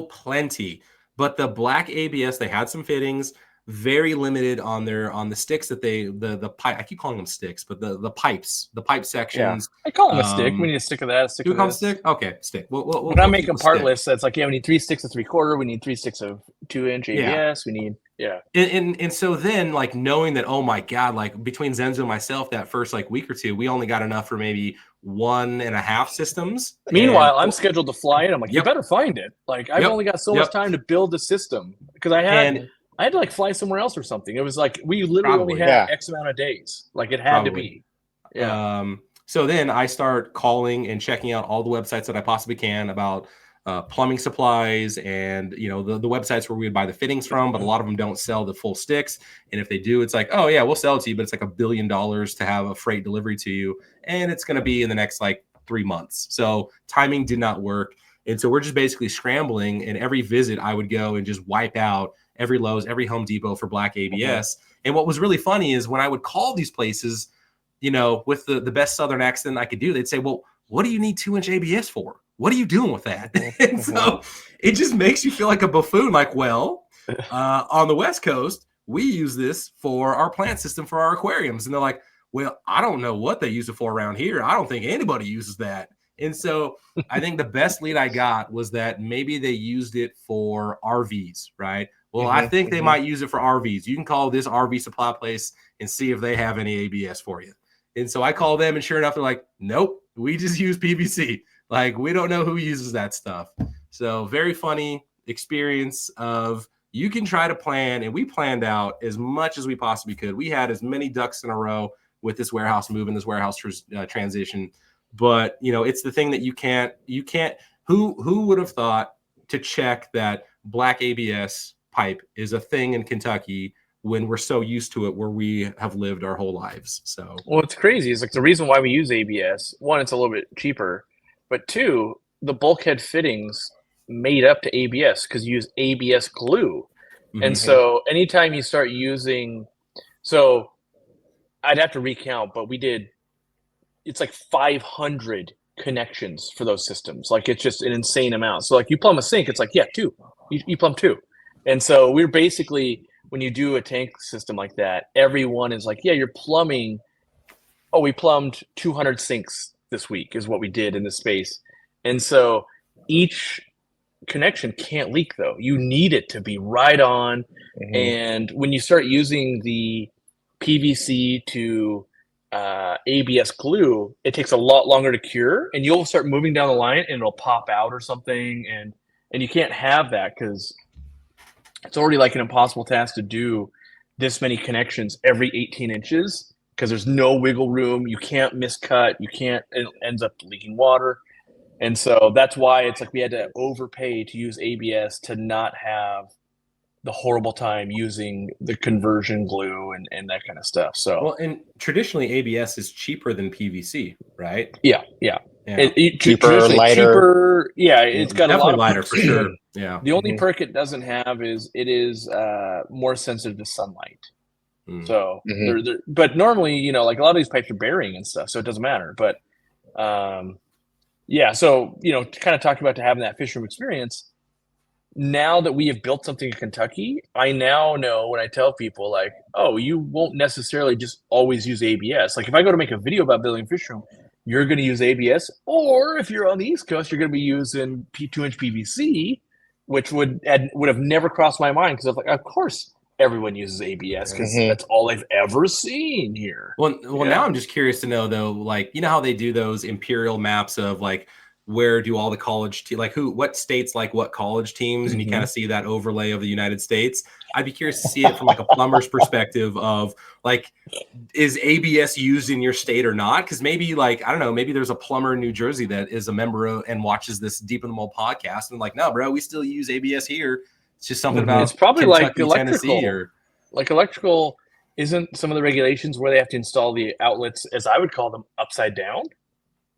plenty. But the black ABS, they had some fittings, very limited on the sticks that the pipe. I keep calling them sticks, but the pipe sections. I call them a stick. We need a stick of that. Do we call them stick? Okay, stick. When I'm making part lists, that's like, we need 3 sticks of 3/4. We need 3 sticks of 2-inch ABS. We need And so then, like, knowing that, oh my God, like between Zenzo and myself, that first like week or two, we only got enough for maybe 1.5 systems. Meanwhile, I'm scheduled to fly in. I'm like, you better find it. Like, I've only got so much time to build the system, because I had to like fly somewhere else or something. It was like we literally only had X amount of days. Like, it had to be. Yeah. So then I start calling and checking out all the websites that I possibly can about plumbing supplies and, you know, the websites where we would buy the fittings from, but a lot of them don't sell the full sticks. And if they do, it's like, oh yeah, we'll sell it to you, but it's like $1 billion to have a freight delivery to you. And it's going to be in the next like 3 months. So timing did not work. And so we're just basically scrambling. And every visit I would go and just wipe out every Lowe's, every Home Depot for black ABS. And what was really funny is when I would call these places, you know, with the best Southern accent I could do, they'd say, well, what do you need 2-inch ABS for? What are you doing with that? And so it just makes you feel like a buffoon. Like, well, on the West Coast, we use this for our plant system for our aquariums. And they're like, well, I don't know what they use it for around here. I don't think anybody uses that. And so I think the best lead I got was that maybe they used it for RVs, right? Well, I think they might use it for RVs. You can call this RV supply place and see if they have any ABS for you. And so I call them, and sure enough, they're like, nope, we just use PVC. Like, we don't know who uses that stuff. So very funny experience of you can try to plan, and we planned out as much as we possibly could. We had as many ducks in a row with this warehouse move and this warehouse transition. But, you know, it's the thing that you can't, who would have thought to check that black ABS pipe is a thing in Kentucky when we're so used to it where we have lived our whole lives. So, well, it's crazy. It's like the reason why we use ABS, one, it's a little bit cheaper, but two, the bulkhead fittings made up to ABS because you use ABS glue. And so anytime you start using, so I'd have to recount, but it's like 500 connections for those systems. Like, it's just an insane amount. So like you plumb a sink, it's like, yeah, 2, you plumb 2. And so we're basically, when you do a tank system like that, everyone is like, yeah, you're plumbing. Oh, we plumbed 200 sinks this week is what we did in this space. And so each connection can't leak, though. You need it to be right on. And when you start using the PVC to ABS glue, it takes a lot longer to cure, and you'll start moving down the line and it'll pop out or something. And you can't have that because it's already like an impossible task to do this many connections every 18 inches because there's no wiggle room. You can't miscut. You can't, it ends up leaking water. And so that's why it's like we had to overpay to use ABS to not have the horrible time using the conversion glue and that kind of stuff. So, well, and traditionally ABS is cheaper than PVC, right? Yeah. Cheaper, lighter. Yeah, it's got definitely a lot lighter for sure. Yeah. The only perk it doesn't have is it is more sensitive to sunlight. So, but normally, you know, like a lot of these pipes are burying and stuff, so it doesn't matter. But yeah, so, you know, kind of talking about to having that fish room experience. Now that we have built something in Kentucky, I now know when I tell people like, oh, you won't necessarily just always use ABS. Like if I go to make a video about building a fish room, you're going to use ABS. Or if you're on the East Coast, you're going to be using 2-inch PVC, which would have never crossed my mind because I was like, of course everyone uses ABS because that's all I've ever seen here. Well, now I'm just curious to know though, like, you know how they do those imperial maps of like, where do all the college what states like what college teams, and you kind of see that overlay of the United States. I'd be curious to see it from like a plumber's perspective of like, is ABS used in your state or not? Because maybe like, I don't know, maybe there's a plumber in New Jersey that is a member of and watches this Deep in the Mole podcast and like, no, bro, we still use ABS here. It's just something about it's probably Kentucky, like electrical. Tennessee, or like electrical. Isn't some of the regulations where they have to install the outlets, as I would call them, upside down?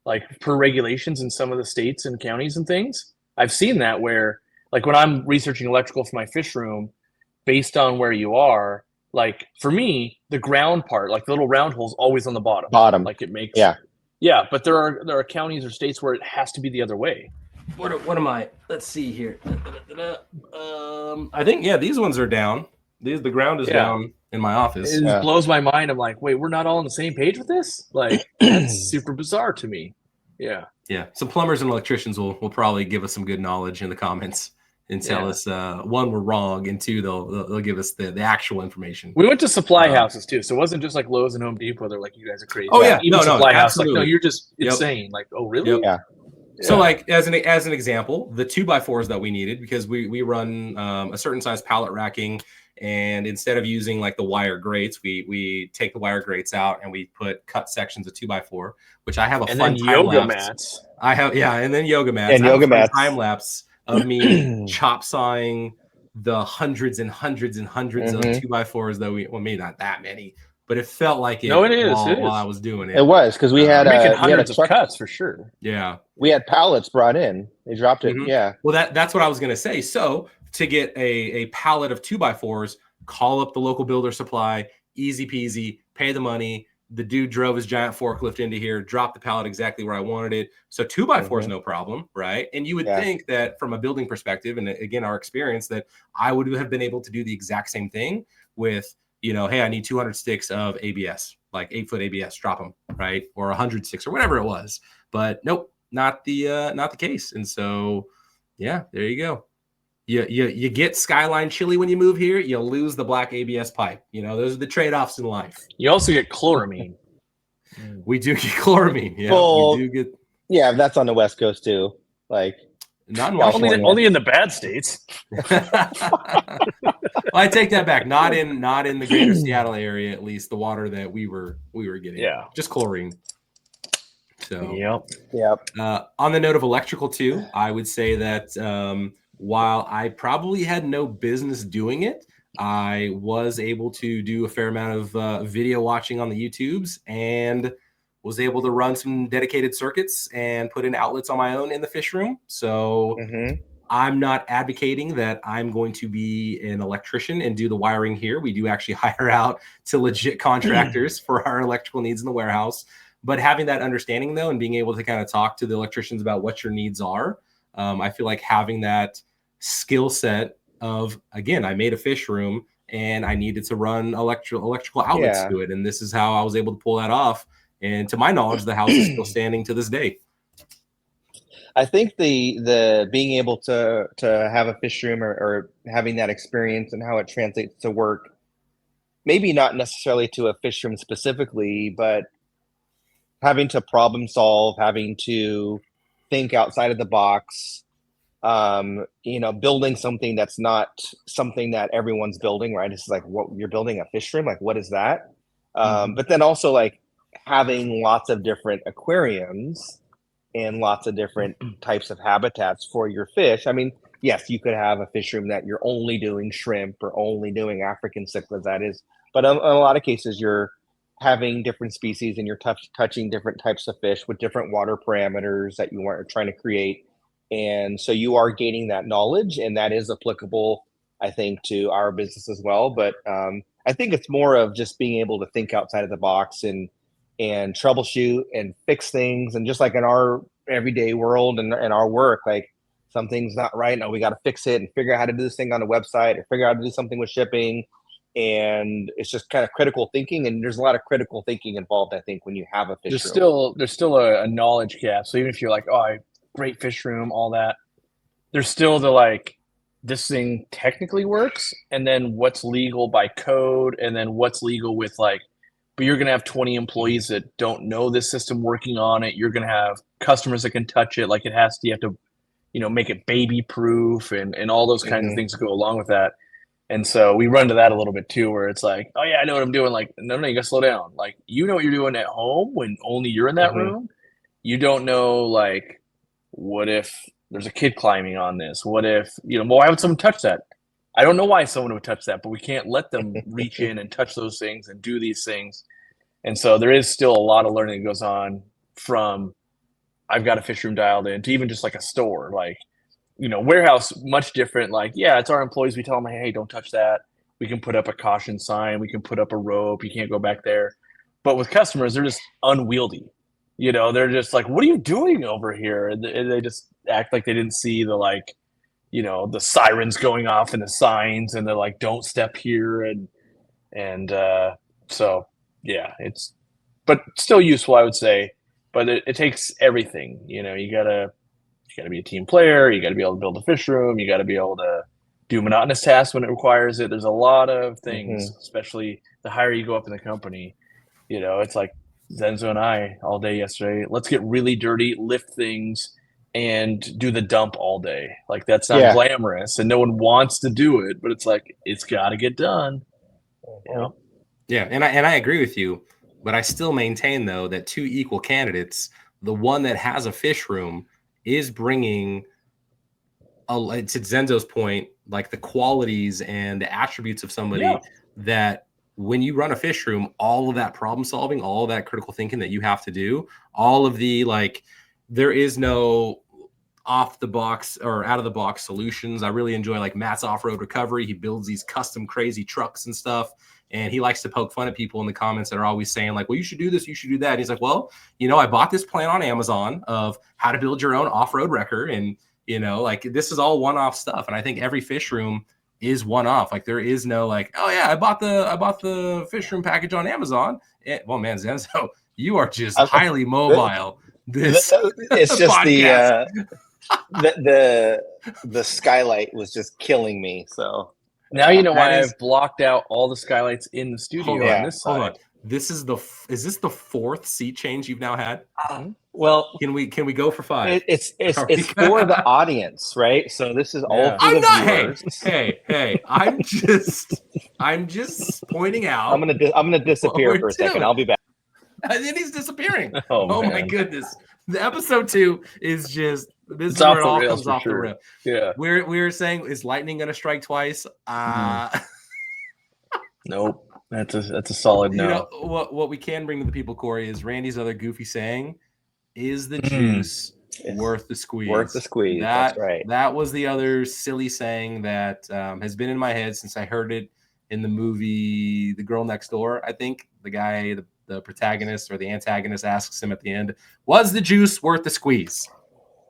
Like per regulations in some of the states and counties and things. I've seen that where like when I'm researching electrical for my fish room, based on where you are, like for me, the ground part, like the little round hole's always on the bottom. Like it makes yeah. But there are counties or states where it has to be the other way. What am I? Let's see here. I think these ones are down. The ground is down in my office. It blows my mind. I'm like, wait, we're not all on the same page with this? Like, that's super bizarre to me. Yeah. Some plumbers and electricians will probably give us some good knowledge in the comments and tell us one, we're wrong, and two, they'll give us the actual information. We went to supply houses too, so it wasn't just like Lowe's and Home Depot. They're like, you guys are crazy. Oh yeah, even supply house, like, no, you're just Yep. insane. Like, oh really? Yeah. So like as an example, the 2x4s that we needed, because we run a certain size pallet racking, and instead of using like the wire grates, we take the wire grates out and we put cut sections of 2x4, which I have a fun time lapse. I have, yeah, and then yoga mats. And I have yoga a fun mats. time lapse of me chop sawing the hundreds and hundreds and hundreds of 2x4s that maybe not that many, but it felt like it. No, it is. While It I is. was doing it. It was because we had making we had a hundreds of truck. cuts for sure. Yeah. We had pallets brought in. They dropped it. Mhm. Yeah. Well, that's what I was going to say. So to get a pallet of 2x4s, call up the local builder supply, easy peasy, pay the money. The dude drove his giant forklift into here, dropped the pallet exactly where I wanted it. So 2x4 is no problem, right? And you would think that from a building perspective, and again, our experience, that I would have been able to do the exact same thing with, hey, I need 200 sticks of ABS, like 8-foot ABS, drop them, right? Or 100 sticks or whatever it was. But nope, not the case. And so, yeah, there you go. You get Skyline chili when you move here. You lose the black ABS pipe. Those are the trade-offs in life. You also get chloramine. We do get chloramine. Yeah, Well, we do get. Yeah, that's on the West Coast too. Like, not in Washington. Only in the bad states. Well, I take that back. Not in the greater Seattle area, at least. The water that we were getting. Yeah, just chlorine. So yep. On the note of electrical too, I would say that while I probably had no business doing it, I was able to do a fair amount of video watching on the YouTubes and was able to run some dedicated circuits and put in outlets on my own in the fish room. So I'm not advocating that I'm going to be an electrician and do the wiring here. We do actually hire out to legit contractors for our electrical needs in the warehouse. But having that understanding, though, and being able to kind of talk to the electricians about what your needs are, I feel like having that skill set of, again, I made a fish room and I needed to run electrical outlets to it. And this is how I was able to pull that off. And to my knowledge, the house is still standing to this day. I think the being able to have a fish room or having that experience and how it translates to work, maybe not necessarily to a fish room specifically, but having to problem solve, having to think outside of the box, building something that's not something that everyone's building, right? It's like, what you're building a fish room, like what is that? But then also like having lots of different aquariums and lots of different types of habitats for your fish. I mean, yes, you could have a fish room that you're only doing shrimp or only doing African cichlids, that is, but in a lot of cases you're having different species and you're touching different types of fish with different water parameters that you are trying to create. And so you are gaining that knowledge, and that is applicable, I think, to our business as well. But I think it's more of just being able to think outside of the box and troubleshoot and fix things. And just like in our everyday world and our work, like something's not right, no, we got to fix it and figure out how to do this thing on the website or figure out how to do something with shipping. And it's just kind of critical thinking, and there's a lot of critical thinking involved, I think, when you have a fish room. There's still a knowledge gap. So even if you're like, oh, great fish room, all that, there's still the like, this thing technically works, and then what's legal by code, and then what's legal with like, but you're gonna have 20 employees that don't know this system working on it. You're gonna have customers that can touch it, like you have to, make it baby proof and all those kinds of things that go along with that. And so we run to that a little bit too, where it's like, oh yeah, I know what I'm doing. Like, no, you gotta slow down. Like, you know what you're doing at home when only you're in that room. You don't know, like, what if there's a kid climbing on this? What if, why would someone touch that? I don't know why someone would touch that, but we can't let them reach in and touch those things and do these things. And so there is still a lot of learning that goes on from I've got a fish room dialed in to even just like a store, like, warehouse, much different. Like, yeah, it's our employees. We tell them, hey, don't touch that. We can put up a caution sign. We can put up a rope. You can't go back there. But with customers, they're just unwieldy. They're just like, what are you doing over here? And they just act like they didn't see the, like, the sirens going off and the signs, and they're like, don't step here. And so, yeah, but still useful, I would say. But it takes everything. You gotta be a team player. You got to be able to build a fish room. You got to be able to do monotonous tasks when it requires it. There's a lot of things, especially the higher you go up in the company. It's like Zenzo and I all day yesterday. Let's get really dirty, lift things, and do the dump all day. Like, that's not glamorous, and no one wants to do it, but it's like, it's got to get done. Yeah, and I agree with you, but I still maintain, though, that two equal candidates the one that has a fish room is bringing, to Zenzo's point, like the qualities and the attributes of somebody that when you run a fish room, all of that problem solving, all of that critical thinking that you have to do, all of the like, there is no off the box or out of the box solutions. I really enjoy like Matt's off-road recovery. He builds these custom crazy trucks and stuff. And he likes to poke fun at people in the comments that are always saying like, well, you should do this, you should do that. And he's like, well, I bought this plan on Amazon of how to build your own off-road wrecker. And, like this is all one-off stuff. And I think every fish room is one-off. Like there is no like, oh yeah, I bought the fish room package on Amazon. Well, man, Zenzo, you are just highly mobile. This it's just podcast. the skylight was just killing me. So now you know why I've blocked out all the skylights in the studio on this side. Hold on. Is this the fourth seat change you've now had? Well, can we go for 5? It's for the audience, right? So this is all for the viewers. Hey, I'm just pointing out. I'm gonna disappear for a second. I'll be back. And then he's disappearing. Oh my goodness. The episode 2 is just this It's is where off it the all rails comes for off the sure. rail. Yeah. We were saying, is lightning gonna strike twice? Nope. That's a solid no. What we can bring to the people, Corey, is Randy's other goofy saying, is the juice worth the squeeze? Worth the squeeze. That's right. That was the other silly saying that has been in my head since I heard it in the movie The Girl Next Door. I think the guy, the protagonist or the antagonist asks him at the end, was the juice worth the squeeze?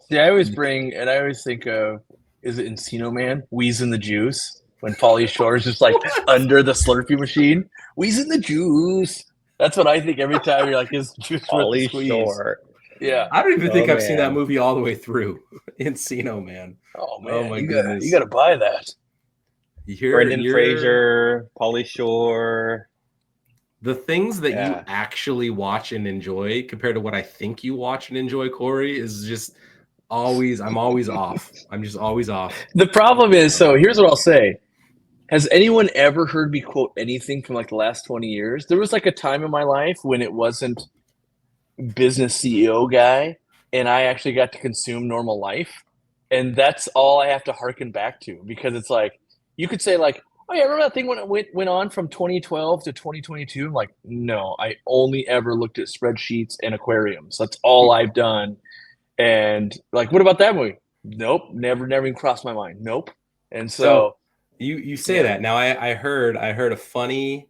See, I always think of, is it Encino Man? Wheezing the juice. When Pauly Shore is just like under the Slurpee machine. Wheezing the juice. That's what I think every time you're like, is juice worth the squeeze? Shore. Yeah. I don't even think I've seen that movie all the way through. Encino Man. Oh man. Oh my goodness. You gotta buy that. Brendan Fraser, Pauly Shore. The things that you actually watch and enjoy compared to what I think you watch and enjoy, Corey, is just I'm always off. I'm just always off. The problem is, so here's what I'll say. Has anyone ever heard me quote anything from like the last 20 years? There was like a time in my life when it wasn't business CEO guy and I actually got to consume normal life. And that's all I have to hearken back to, because it's like, you could say like, oh yeah, remember that thing when it went on from 2012 to 2022? I'm like, no, I only ever looked at spreadsheets and aquariums. That's all I've done. And like, what about that movie? Nope. Never even crossed my mind. Nope. And so you say that. Now I heard a fun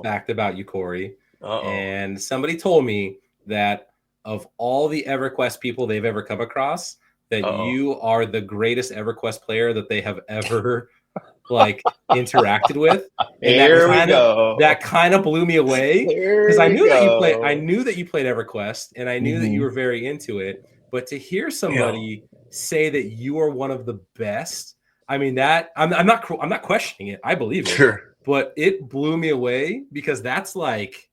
fact about you, Corey. And somebody told me that of all the EverQuest people they've ever come across, that you are the greatest EverQuest player that they have ever like interacted with. And that kind of blew me away, because I knew that you played EverQuest, and I knew that you were very into it. But to hear somebody say that you are one of the best, I mean, that I'm not questioning it. I believe it. Sure. But it blew me away, because that's like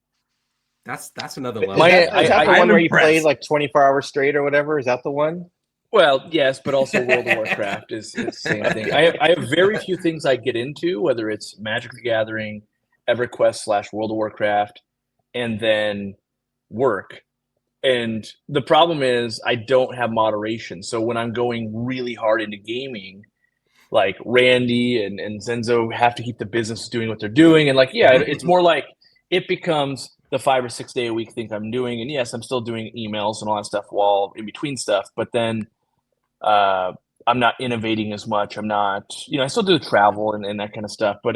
that's another level. Is that the one where you played like 24 hours straight or whatever? Is that the one? Well, yes, but also World of Warcraft is the same thing. I have very few things I get into, whether it's Magic the Gathering, EverQuest / World of Warcraft, and then work. And the problem is I don't have moderation. So when I'm going really hard into gaming, like Randy and Zenzo have to keep the business doing what they're doing. And like, yeah, it's more like it becomes the 5 or 6 day a week thing I'm doing. And yes, I'm still doing emails and all that stuff while in between stuff. But then I'm not innovating as much. I'm not, I still do travel and that kind of stuff. But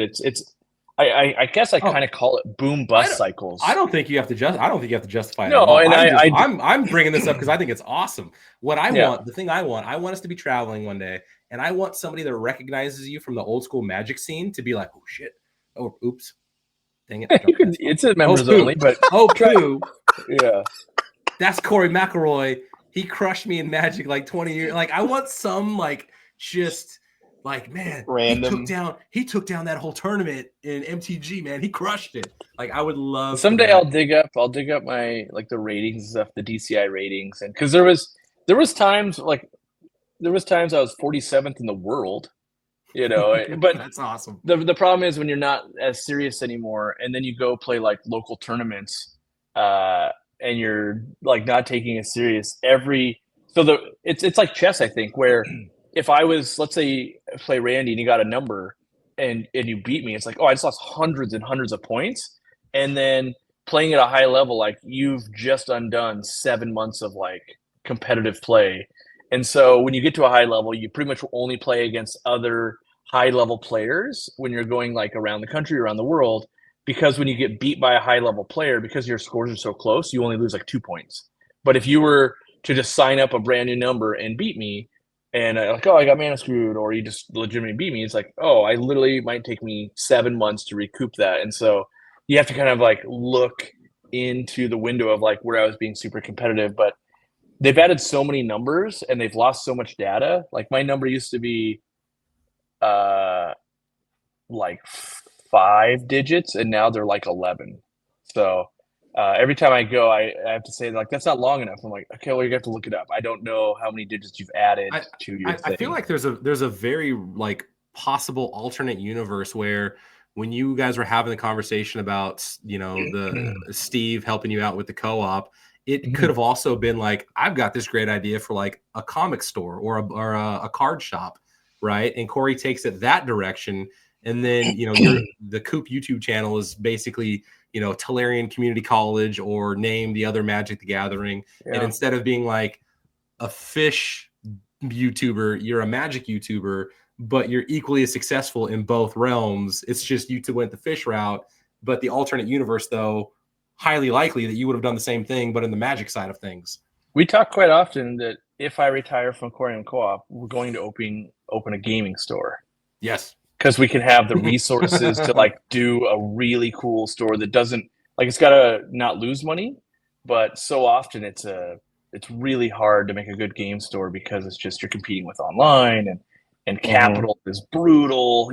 I guess I kind of call it boom bust cycles. I don't think you have to justify it. No, and I'm bringing this up because I think it's awesome. What I want, the thing I want us to be traveling one day, and I want somebody that recognizes you from the old school Magic scene to be like, oh shit, oh oops, dang it. It's a members only, but poo. Yeah, that's Corey McElroy. He crushed me in Magic like 20 years. Like I want some like just. Like, man, random. He took down that whole tournament in MTG, man. He crushed it. Like, I would love. Someday I'll dig up my like the ratings and stuff, the DCI ratings, and because there was times I was 47th in the world, But that's awesome. The problem is when you're not as serious anymore, and then you go play like local tournaments, and you're like not taking it serious, it's like chess, I think, where if I was, let's say, play Randy and you got a number and you beat me, it's like, oh, I just lost hundreds and hundreds of points. And then playing at a high level, like you've just undone 7 months of like competitive play. And so when you get to a high level, you pretty much only play against other high level players when you're going like around the country, around the world, because when you get beat by a high level player, because your scores are so close, you only lose like 2 points. But if you were to just sign up a brand new number and beat me, and like, oh, I got mana screwed, or you just legitimately beat me, it's like, oh, I literally might take me 7 months to recoup that. And so you have to kind of like look into the window of like where I was being super competitive. But they've added so many numbers and they've lost so much data. Like my number used to be like 5 digits, and now they're like 11. So every time I go, I have to say like that's not long enough. I'm like, okay, well, you have to look it up. I don't know how many digits you've added to your thing. I feel like there's a very like possible alternate universe where when you guys were having the conversation about the Steve helping you out with the co-op, it could have also been like, I've got this great idea for like a comic store or a card shop, right? And Corey takes it that direction. And then, the Coop YouTube channel is basically, Tellurian Community College or name the other Magic the Gathering. Yeah. And instead of being like a fish YouTuber, you're a Magic YouTuber, but you're equally as successful in both realms. It's just you two went the fish route, but the alternate universe, though, highly likely that you would have done the same thing, but in the Magic side of things. We talk quite often that if I retire from Aquarium Co-op, we're going to open a gaming store. Yes. Because we can have the resources to like do a really cool store that doesn't like, it's got to not lose money, but so often it's really hard to make a good game store because it's just you're competing with online and capital is brutal.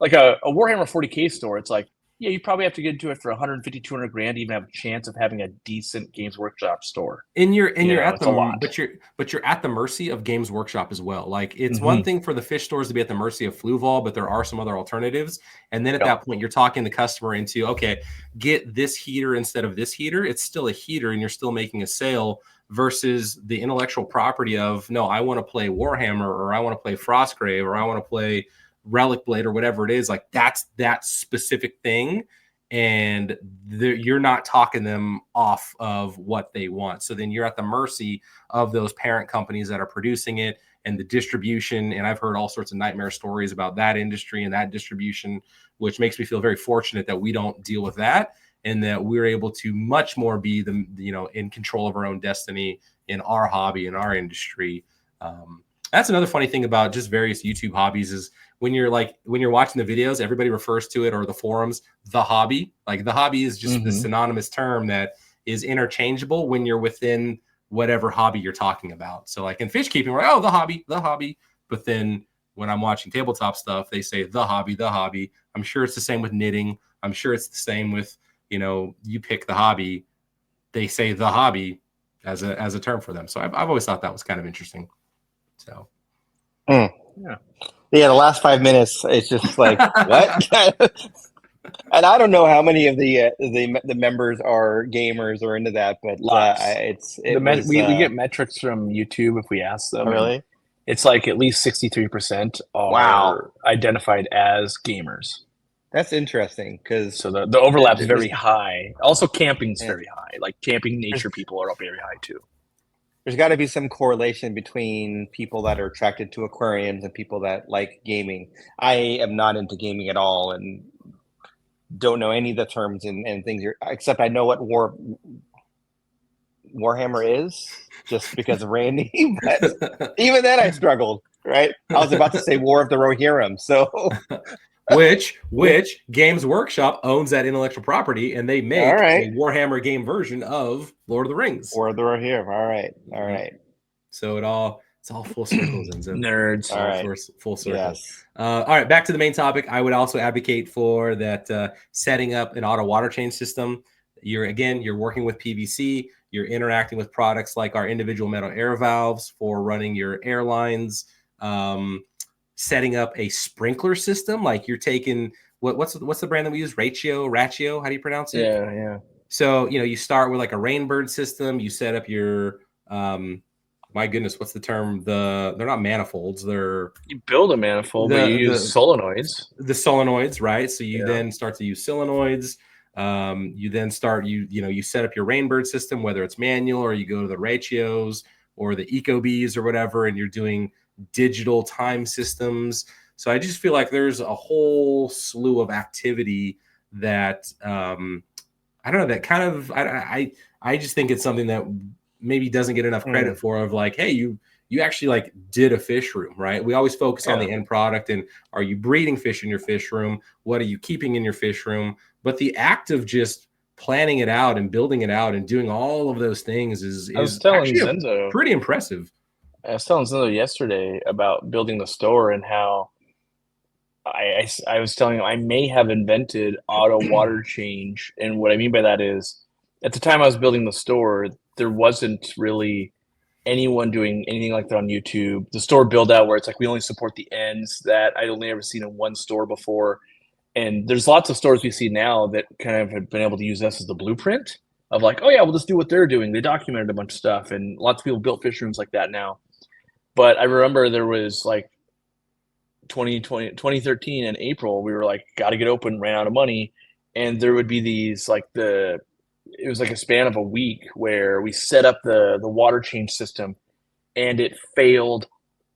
Like a Warhammer 40K store, it's like, yeah, you probably have to get into it for 150, 200 grand to even have a chance of having a decent Games Workshop store. You're at the mercy of Games Workshop as well. Like it's one thing for the fish stores to be at the mercy of Fluval, but there are some other alternatives. And then at that point, you're talking the customer into, okay, get this heater instead of this heater. It's still a heater and you're still making a sale versus the intellectual property of, no, I want to play Warhammer or I want to play Frostgrave or I want to play Relic Blade or whatever it is. Like that's that specific thing. And you're not talking them off of what they want. So then you're at the mercy of those parent companies that are producing it and the distribution. And I've heard all sorts of nightmare stories about that industry and that distribution, which makes me feel very fortunate that we don't deal with that and that we're able to much more be in control of our own destiny in our hobby, in our industry. That's another funny thing about just various YouTube hobbies is when you're watching the videos, everybody refers to it or the forums, the hobby. Like the hobby is just the synonymous term that is interchangeable when you're within whatever hobby you're talking about. So like in fish keeping, we're like, oh, the hobby. But then when I'm watching tabletop stuff, they say the hobby. I'm sure it's the same with knitting. I'm sure it's the same with, you pick the hobby. They say the hobby as a term for them. So I've always thought that was kind of interesting. So, yeah, the last 5 minutes, it's just like what? And I don't know how many of the members are gamers or into that, but we get metrics from YouTube if we ask them. Oh, really? It's like at least 63% are identified as gamers. That's interesting because so the overlap is very high. Also, camping's very high. Like camping nature people are up very high too. There's got to be some correlation between people that are attracted to aquariums and people that like gaming. I am not into gaming at all and don't know any of the terms and things except I know what Warhammer is just because of Randy. But even then I struggled, right? I was about to say War of the Rohirrim. So which Games Workshop owns that intellectual property and they make a Warhammer game version of Lord of the Rings. War of the Rohirrim. All right. So it's all full circles and nerds. All right. Full circle. Yes. All right, back to the main topic. I would also advocate for that setting up an auto water change system. You're working with PVC. You're interacting with products like our individual metal air valves for running your airlines. Setting up a sprinkler system, like you're taking what's the brand that we use? Ratio? How do you pronounce it? Yeah. So, you start with like a rainbird system. You set up your, my goodness, what's the term? They're not manifolds. They're You build a manifold, but you use solenoids. the solenoids, right? So you Yeah. then start to use solenoids. You then start, you set up your rainbird system, whether it's manual or you go to the ratios or the ecobees or whatever, and you're doing digital time systems. So I just feel like there's a whole slew of activity that, I don't know, that kind of, I just think it's something that maybe doesn't get enough credit for, of like, hey, you actually like did a fish room, right? We always focus on the end product and are you breeding fish in your fish room? What are you keeping in your fish room? But the act of just planning it out and building it out and doing all of those things is actually Zenzo, pretty impressive. I was telling Zenzo yesterday about building the store and how I was telling him I may have invented auto water change. And what I mean by that is, at the time I was building the store, there wasn't really anyone doing anything like that on YouTube. The store build out where it's like we only support the ends, that I'd only ever seen in one store before. And there's lots of stores we see now that kind of have been able to use us as the blueprint of like, oh yeah, we'll just do what they're doing. They documented a bunch of stuff, and lots of people built fish rooms like that now. But I remember there was like 2013 in April, we were like, got to get open, ran out of money. And there would be these like it was like a span of a week where we set up the water change system and it failed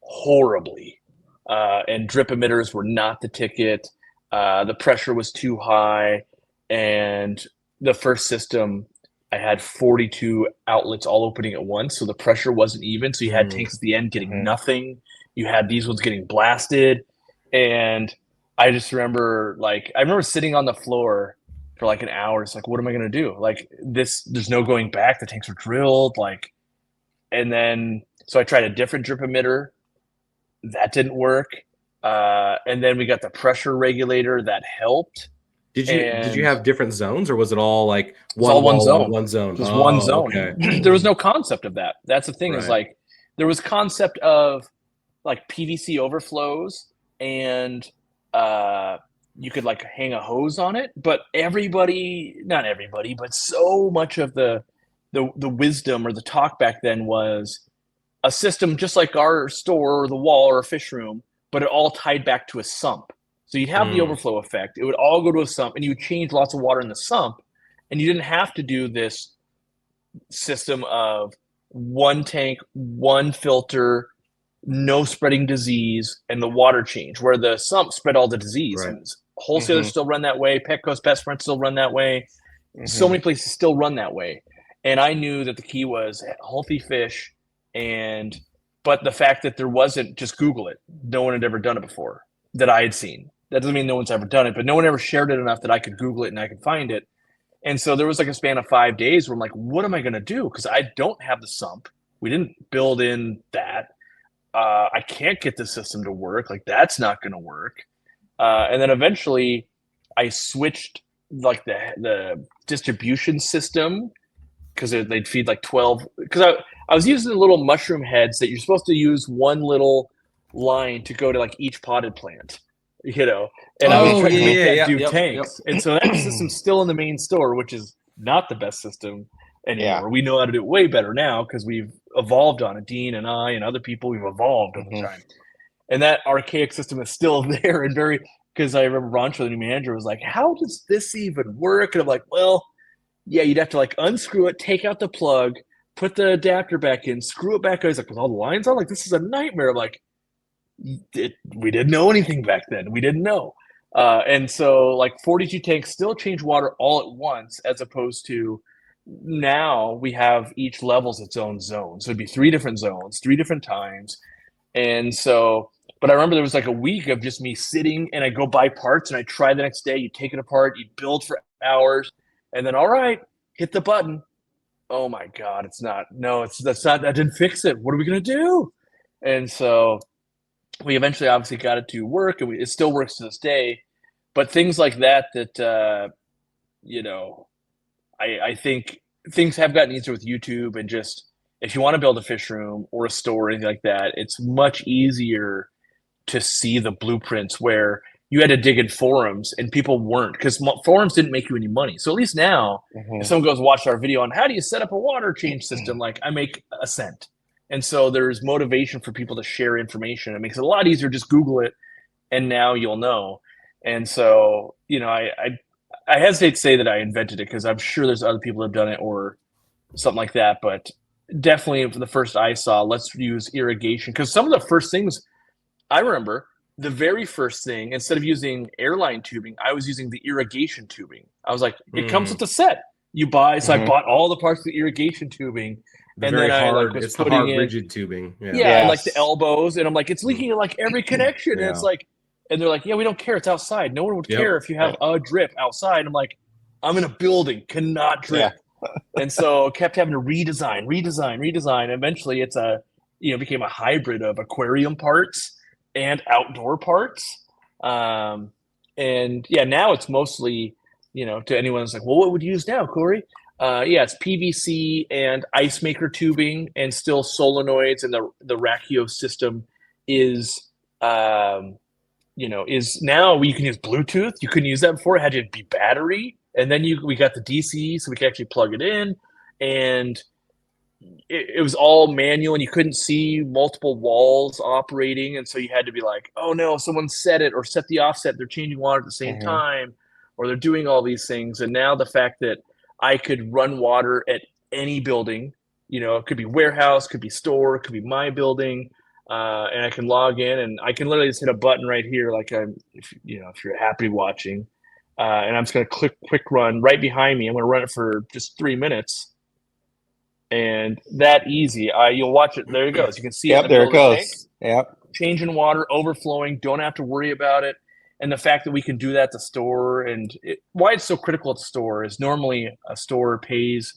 horribly. And drip emitters were not the ticket. The pressure was too high. And the first system, I had 42 outlets all opening at once. So the pressure wasn't even. So you had tanks at the end getting nothing. You had these ones getting blasted. And I just remember I remember sitting on the floor for like an hour. It's like, what am I going to do? Like this, there's no going back. The tanks are drilled. And then, so I tried a different drip emitter. That didn't work. And then we got the pressure regulator that helped. Did you have different zones, or was it all like one zone? One zone. Just one zone. Okay. There was no concept of that. That's the thing, is like there was concept of like PVC overflows, and you could like hang a hose on it. But not everybody, but so much of the wisdom or the talk back then was a system just like our store or the wall or a fish room, but it all tied back to a sump. So you'd have the overflow effect. It would all go to a sump, and you would change lots of water in the sump, and you didn't have to do this system of one tank, one filter, no spreading disease, and the water change, where the sump spread all the disease. Right. And wholesalers still run that way. Petco's Pest Friends still run that way. So many places still run that way. And I knew that the key was healthy fish, but the fact that there wasn't, just Google it. No one had ever done it before that I had seen. That doesn't mean no one's ever done it, but no one ever shared it enough that I could Google it and I could find it. And so there was like a span of 5 days where I'm like, what am I going to do? Because I don't have the sump. We didn't build in that. I can't get the system to work. Like, that's not going to work. And then eventually I switched like the distribution system, because they'd feed like 12. Because I was using the little mushroom heads that you're supposed to use one little line to go to like each potted plant. And I was trying to make that do tanks. And so that system's still in the main store, which is not the best system anymore. Yeah. We know how to do it way better now because we've evolved on it. Dean and I and other people, we've evolved over time. And that archaic system is still there, and because I remember Rancho, the new manager, was like, how does this even work? And I'm like, well, yeah, you'd have to like unscrew it, take out the plug, put the adapter back in, screw it back. I was like, with all the lines on, like, this is a nightmare. I'm like, we didn't know anything back then. We didn't know. And so like 42 tanks still change water all at once, as opposed to now we have each level's its own zone. So it'd be 3 different zones, 3 different times. And so, but I remember there was like a week of just me sitting, and I go buy parts and I try the next day. You take it apart, you build for hours, and then, all right, hit the button. Oh my God, that didn't fix it. What are we going to do? And so we eventually obviously got it to work, and it still works to this day. But things like that, I think things have gotten easier with YouTube, and just if you want to build a fish room or a store or anything like that, it's much easier to see the blueprints where you had to dig in forums, and people weren't, because forums didn't make you any money. So at least now, if someone goes watch our video on how do you set up a water change system, like I make a cent. And so there's motivation for people to share information. It makes it a lot easier. Just Google it, and now you'll know. And so, I hesitate to say that I invented it, because I'm sure there's other people that have done it or something like that. But definitely, for the first I saw, let's use irrigation, because some of the first things I remember, the very first thing, instead of using airline tubing, I was using the irrigation tubing. I was like, it comes with the set you buy. So I bought all the parts of the irrigation tubing. And then I was putting in rigid tubing. And like the elbows. And I'm like, it's leaking in like every connection. And it's like, and they're like, yeah, we don't care. It's outside. No one would care if you have a drip outside. I'm like, I'm in a building, cannot drip. And so kept having to redesign. Eventually became a hybrid of aquarium parts and outdoor parts. Now it's mostly, to anyone that's like, well, what would you use now, Corey? It's PVC and ice maker tubing, and still solenoids, and the Rachio system is now you can use Bluetooth. You couldn't use that before. It had to be battery. And then we got the DC, so we could actually plug it in. And it was all manual, and you couldn't see multiple walls operating. And so you had to be like, oh no, someone set it or set the offset. They're changing water at the same time, or they're doing all these things. And now the fact that I could run water at any building, it could be warehouse, could be store, could be my building. And I can log in, and I can literally just hit a button right here. Like if you're happy watching, and I'm just going to click quick run right behind me. I'm going to run it for just 3 minutes. And that easy. You'll watch it. There it goes. You can see it. There it goes. Changing water, overflowing. Don't have to worry about it. And the fact that we can do that at the store, and why it's so critical at the store is normally a store pays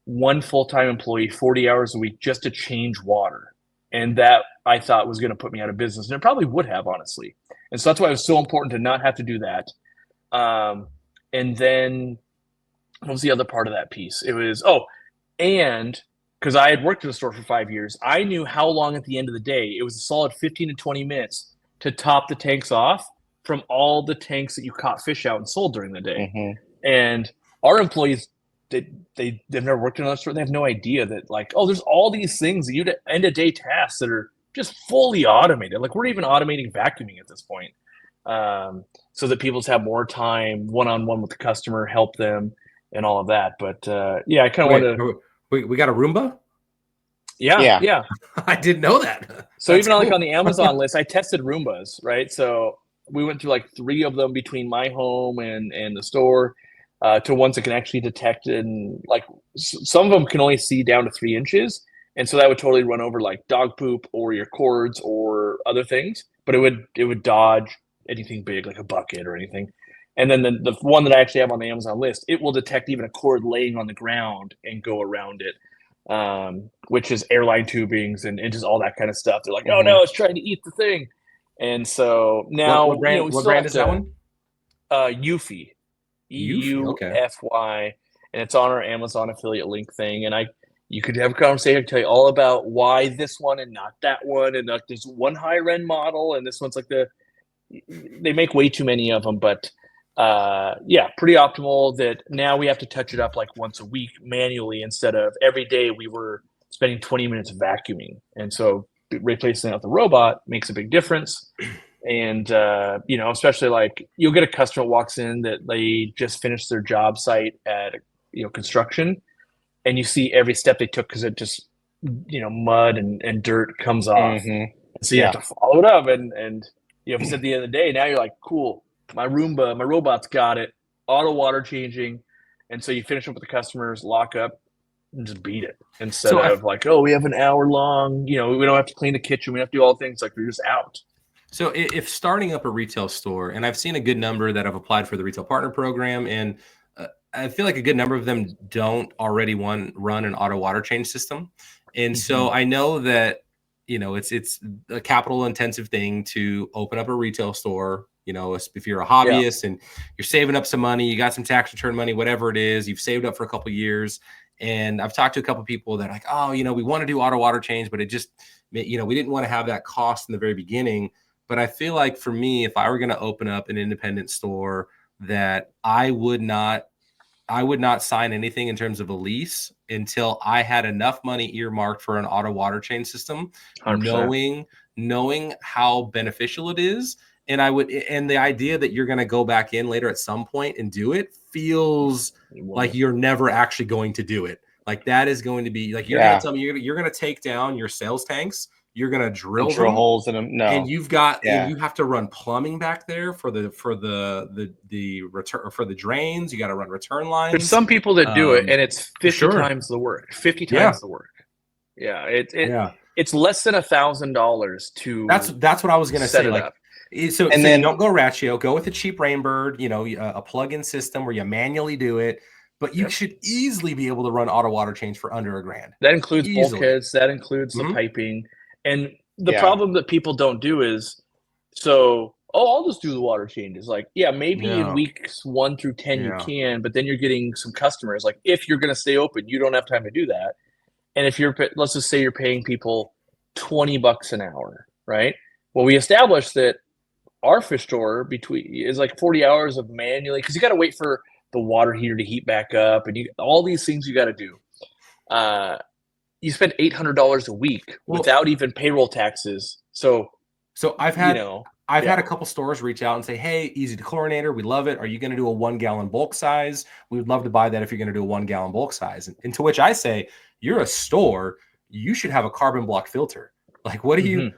one full-time employee 40 hours a week just to change water. And that I thought was going to put me out of business. And it probably would have, honestly. And so that's why it was so important to not have to do that. And then what was the other part of that piece? It was, and because I had worked in a store for 5 years, I knew how long at the end of the day, it was a solid 15 to 20 minutes to top the tanks off from all the tanks that you caught fish out and sold during the day. And our employees, they've never worked in another store. They have no idea that, like, there's all these things that you end of day tasks that are just fully automated. Like, we're even automating vacuuming at this point, so that people just have more time one-on-one with the customer, help them, and all of that. But I kind of want to. We got a Roomba? Yeah. I didn't know that. So even on the Amazon list, I tested Roombas, right? So we went through like 3 of them between my home and the store, to ones that can actually detect, and like some of them can only see down to 3 inches. And so that would totally run over like dog poop or your cords or other things, but it would dodge anything big like a bucket or anything. And then the one that I actually have on the Amazon list, it will detect even a cord laying on the ground and go around it, which is airline tubings and just all that kind of stuff. They're like, oh no, it's trying to eat the thing. And so now, what brand is that one? Eufy, EUFY, and it's on our Amazon affiliate link thing. And you could have a conversation, I can tell you all about why this one and not that one, and like there's one higher end model, and this one's like they make way too many of them, but pretty optimal. That now we have to touch it up like once a week manually instead of every day. We were spending 20 minutes vacuuming, and so replacing out the robot makes a big difference. And especially like you'll get a customer walks in that they just finished their job site at construction, and you see every step they took because it just mud and dirt comes off. So you have to follow it up, and if it's at the end of the day, now you're like, cool, my Roomba, my robot's got it, auto water changing. And so you finish up with the customers, lock up, and just beat it. Instead of like, we have an hour long, we don't have to clean the kitchen, we have to do all things, like we're just out. So if starting up a retail store, and I've seen a good number that have applied for the retail partner program, and I feel like a good number of them don't already run an auto water change system. And so I know that, it's a capital intensive thing to open up a retail store. If you're a hobbyist and you're saving up some money, you got some tax return money, whatever it is, you've saved up for a couple of years. And I've talked to a couple of people that are like, we want to do auto water change, but it just, we didn't want to have that cost in the very beginning. But I feel like for me, if I were going to open up an independent store, that I would not sign anything in terms of a lease until I had enough money earmarked for an auto water change system, 100%. knowing how beneficial it is. And the idea that you're going to go back in later at some point and do it feels like you're never actually going to do it. Like that is going to be like, you're going to tell me you're going to take down your sales tanks. You're going to drill holes in them. No. And you have to run plumbing back there for the return, for the drains. You got to run return lines. There's some people that do it, and it's 50 times the work. 50 times the work. Yeah, it's less than $1,000 to. That's what I was gonna say. Like, up. So then don't go ratio. Go with a cheap Rainbird. A plug-in system where you manually do it. But you should easily be able to run auto water change for under $1,000. That includes bulkheads. That includes the piping. And the problem that people don't do is, I'll just do the water changes. Like, maybe in weeks 1 through 10 you can, but then you're getting some customers. Like, if you're going to stay open, you don't have time to do that. And if let's just say you're paying people $20 an hour, right? Well, we established that our fish store is like 40 hours of manually, because you got to wait for the water heater to heat back up, and all these things you got to do. You spend $800 a week without even payroll taxes. So I've had a couple stores reach out and say, "Hey, easy dechlorinator, we love it. Are you going to do a 1 gallon bulk size? We would love to buy that if you're going to do a 1 gallon bulk size." And to which I say, "You're a store. You should have a carbon block filter. Like, what are you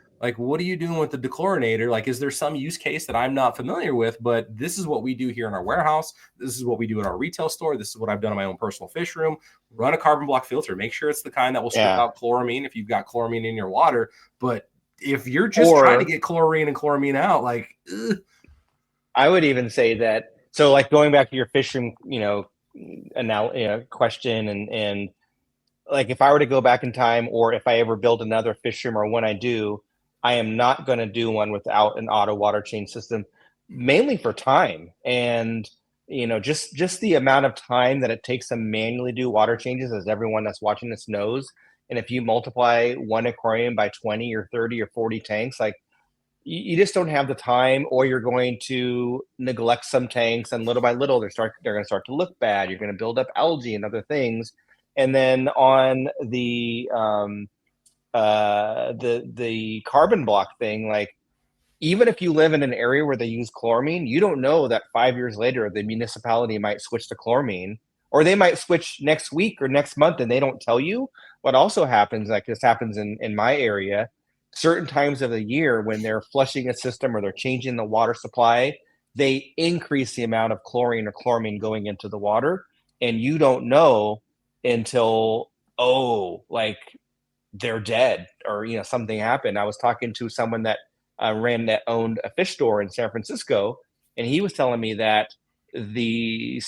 doing with the dechlorinator? Like, is there some use case that I'm not familiar with? But this is what we do here in our warehouse. This is what we do in our retail store. This is what I've done in my own personal fish room. Run a carbon block filter. Make sure it's the kind that will strip out chloramine if you've got chloramine in your water. But if you're just trying to get chlorine and chloramine out, like, I would even say that. So, like, going back to your fish room, question, and like, if I were to go back in time, or if I ever build another fish room, or when I do, I am not going to do one without an auto water change system, mainly for time. And, just the amount of time that it takes to manually do water changes, as everyone that's watching this knows. And if you multiply one aquarium by 20 or 30 or 40 tanks, like, you just don't have the time, or you're going to neglect some tanks, and little by little, they're going to start to look bad. You're going to build up algae and other things. And then on the carbon block thing, like, even if you live in an area where they use chloramine, you don't know that 5 years later the municipality might switch to chloramine, or they might switch next week or next month and they don't tell you. What also happens, like this happens in my area, certain times of the year when they're flushing a system or they're changing the water supply, they increase the amount of chlorine or chloramine going into the water, and you don't know until, like, they're dead, or something happened. I was talking to someone that owned a fish store in San Francisco, and he was telling me that he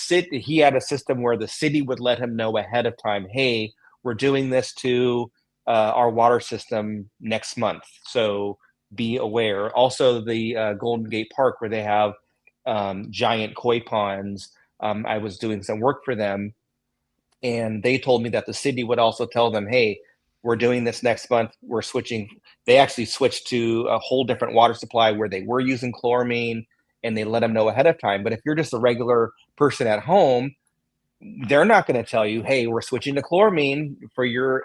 had a system where the city would let him know ahead of time, "Hey, we're doing this to our water system next month, so be aware." Also, the Golden Gate Park, where they have giant koi ponds, I was doing some work for them, and they told me that the city would also tell them, "Hey, we're doing this next month. We're switching." They actually switched to a whole different water supply where they were using chloramine, and they let them know ahead of time. But if you're just a regular person at home, they're not going to tell you, "Hey, we're switching to chloramine for your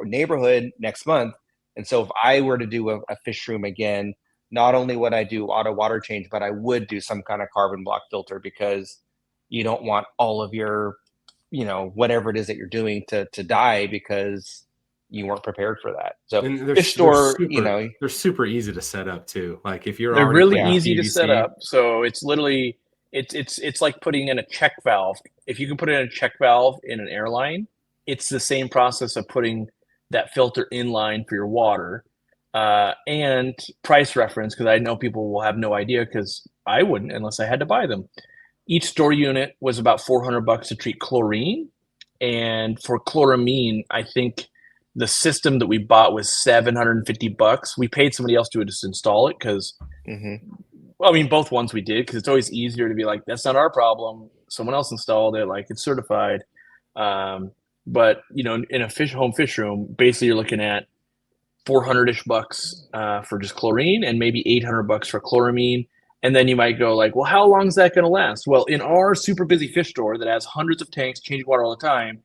neighborhood next month." And so if I were to do a fish room again, not only would I do auto water change, but I would do some kind of carbon block filter, because you don't want all of your, whatever it is that you're doing to die because you weren't prepared for that. So fish store, they're super easy to set up too. Like, if you're they're really putting easy to PVC, set up. So it's literally it's like putting in a check valve. If you can put in a check valve in an airline, it's the same process of putting that filter in line for your water. And price reference, because I know people will have no idea, because I wouldn't unless I had to buy them. Each store unit was about $400 to treat chlorine, and for chloramine, I think the system that we bought was $750. We paid somebody else to just install it, because both ones we did, because it's always easier to be like, "That's not our problem. Someone else installed it. Like, it's certified." But in a home fish room, basically you're looking at $400-ish bucks for just chlorine, and maybe $800 for chloramine. And then you might go like, well, how long is that going to last? Well, in our super busy fish store that has hundreds of tanks, changing water all the time,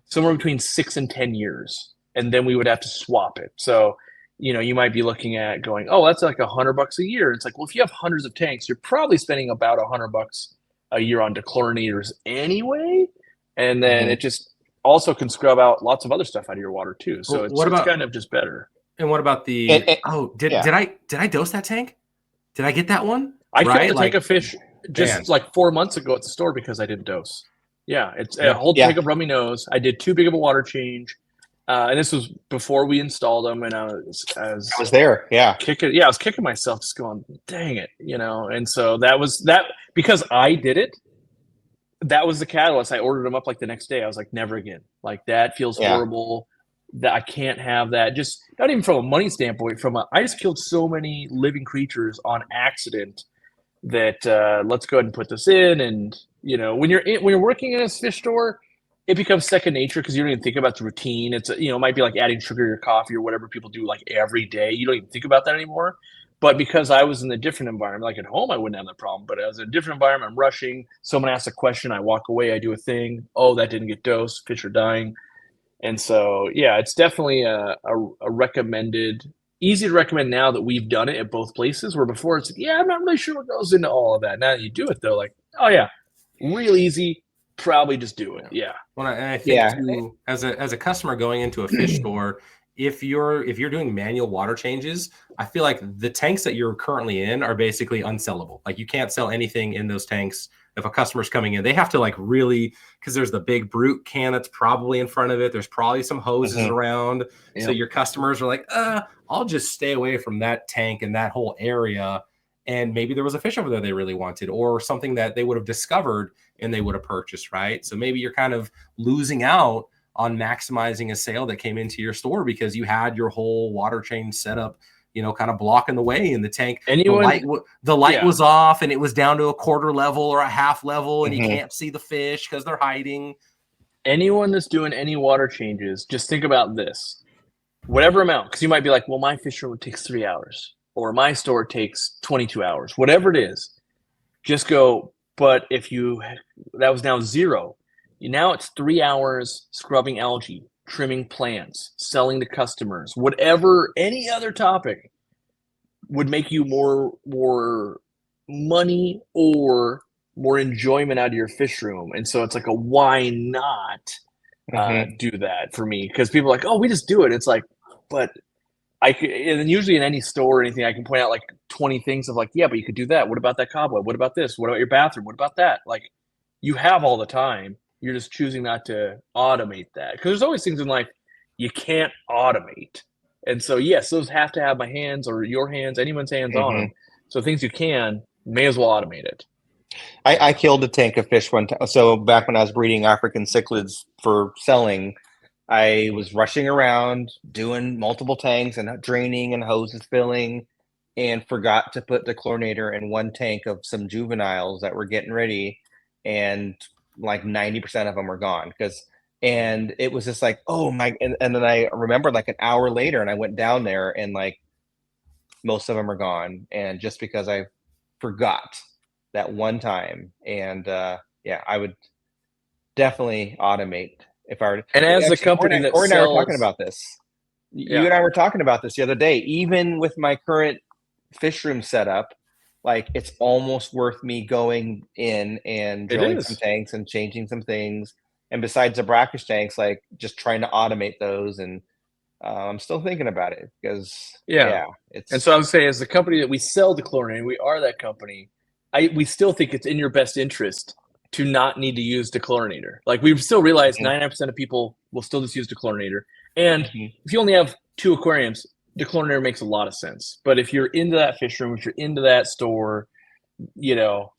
somewhere between 6 and 10 years. And then we would have to swap it. So, you might be looking at going, oh, that's like $100 a year. It's like, well, if you have hundreds of tanks, you're probably spending about $100 a year on dechlorinators anyway. And then it just also can scrub out lots of other stuff out of your water too. So it's kind of just better. And what about the? Did I dose that tank? Did I get that one? I killed a tank of fish just like 4 months ago at the store because I didn't dose. Yeah, it's a whole tank of rummy nose. I did too big of a water change, and this was before we installed them. And I was there. Yeah, I was kicking myself, just going, "Dang it," And so that was that because I did it. That was the catalyst. I ordered them up like the next day. I was like, never again. Like that feels horrible. That I can't have that. Just not even from a money standpoint. I just killed so many living creatures on accident that let's go ahead and put this in. And when you're working in a fish store, it becomes second nature because you don't even think about the routine. It's it might be like adding sugar to your coffee or whatever people do like every day. You don't even think about that anymore. But because I was in a different environment, like at home, I wouldn't have that problem. But as a different environment, I'm rushing. Someone asks a question, I walk away, I do a thing. Oh, that didn't get dosed. Fish are dying. And so, yeah, it's definitely a recommended, easy to recommend now that we've done it at both places. Where before it's like, I'm not really sure what goes into all of that. Now that you do it though, like, oh yeah, real easy. Probably just do it. Yeah. Well, and I think too, as a customer going into a fish store, if you're doing manual water changes, I feel like the tanks that you're currently in are basically unsellable. Like you can't sell anything in those tanks. If a customer's coming in, they have to like really, because there's the big brute can that's probably in front of it. There's probably some hoses around. Yep. So your customers are like, I'll just stay away from that tank and that whole area. And maybe there was a fish over there they really wanted, or something that they would have discovered and they would have purchased, right? So maybe you're kind of losing out on maximizing a sale that came into your store because you had your whole water change set up, kind of blocking the way in the tank. The light was off and it was down to a quarter level or a half level and you can't see the fish because they're hiding. Anyone that's doing any water changes, just think about this. Whatever amount, because you might be like, well, my fish room takes 3 hours or my store takes 22 hours, whatever it is, just go. But if that was now 0, now it's 3 hours scrubbing algae, trimming plants, selling to customers, whatever, any other topic would make you more money or more enjoyment out of your fish room. And so it's like why not do that for me? Because people are like, oh, we just do it. It's like, but I could, and usually in any store or anything, I can point out like 20 things of like, yeah, but you could do that. What about that cobweb? What about this? What about your bathroom? What about that? Like you have all the time. You're just choosing not to automate that because there's always things in life you can't automate. And so, yes, those have to have my hands or your hands, anyone's hands on them. So things you may as well automate it. I killed a tank of fish one time. So back when I was breeding African cichlids for selling, I was rushing around doing multiple tanks and draining and hoses filling and forgot to put the chlorinator in one tank of some juveniles that were getting ready. And like 90% of them were gone and it was just like, oh my, and then I remembered like an hour later and I went down there and like most of them are gone. And just because I forgot that one time. And I would definitely automate if I were. And as the company that Corey and I were talking about this. You and I were talking about this the other day. Even with my current fish room setup, like it's almost worth me going in and drilling some tanks and changing some things. And besides the brackish tanks, like just trying to automate those. And I'm still thinking about it because it's. And so I would say, as the company that we sell the chlorinator, we are that company. We still think it's in your best interest to not need to use dechlorinator. Like we still realize 99% of people will still just use dechlorinator. And if you only have 2 aquariums, dechlorinator makes a lot of sense. But if you're into that fish room, if you're into that store,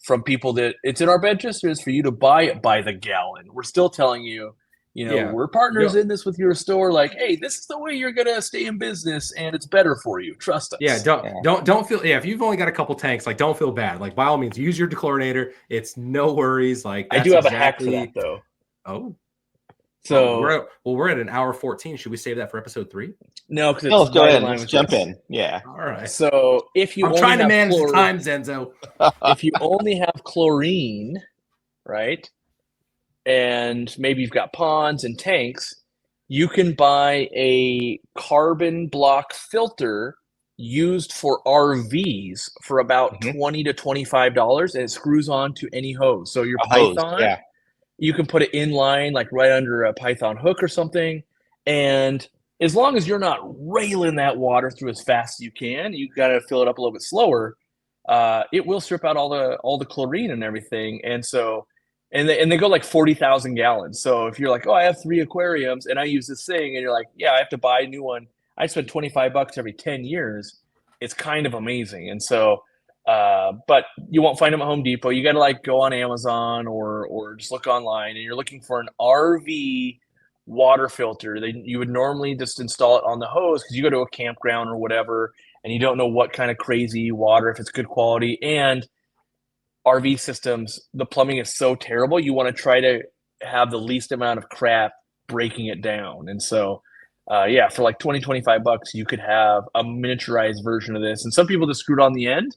from people that it's in our best interest for you to buy it by the gallon. We're still telling you, we're partners in this with your store. Like, hey, this is the way you're going to stay in business and it's better for you. Trust us. Yeah. Don't feel, if you've only got a couple tanks, like don't feel bad. Like by all means, use your dechlorinator. It's no worries. Like I do have a hack for that though. Oh, So we're at an hour 14. Should we save that for episode 3? no, because No, it's let's go right ahead. in line Let's with jump this. in. Yeah. All right. So if you I'm only trying to have manage the time, Zenzo. if you only have chlorine, right, and maybe you've got ponds and tanks, you can buy a carbon block filter used for RVs for about $20 to $25, and it screws on to any hose. So your A hose, Python, yeah. you can put it in line, like right under a Python hook or something, and as long as you're not railing that water through as fast as you can, you got to fill it up a little bit slower. It will strip out all the chlorine and everything, and so and they go like 40,000 gallons. So if you're like, oh, I have 3 aquariums and I use this thing, and you're like, yeah, I have to buy a new one. I spend $25 every 10 years. It's kind of amazing, and so. But you won't find them at Home Depot. You got to like go on Amazon or just look online, and you're looking for an RV water filter. You would normally just install it on the hose because you go to a campground or whatever, and you don't know what kind of crazy water, if it's good quality. And RV systems, the plumbing is so terrible. You want to try to have the least amount of crap breaking it down. And so, yeah, for like $25, you could have a miniaturized version of this. And some people just screw it on the end,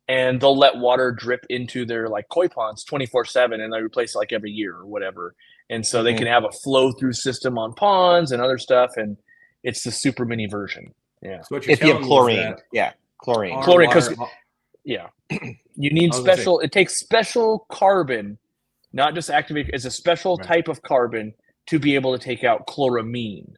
and they'll let water drip into their like koi ponds 24/7, and they replace it like every year or whatever. And so they can have a flow through system on ponds and other stuff, and it's the super mini version. Yeah. So what you're If you have telling me is chlorine, that yeah, chlorine. our Chlorine, water- 'cause- Yeah. You need I was gonna special, it takes special carbon, not just activate, it's a special Right. type of carbon to be able to take out chloramine.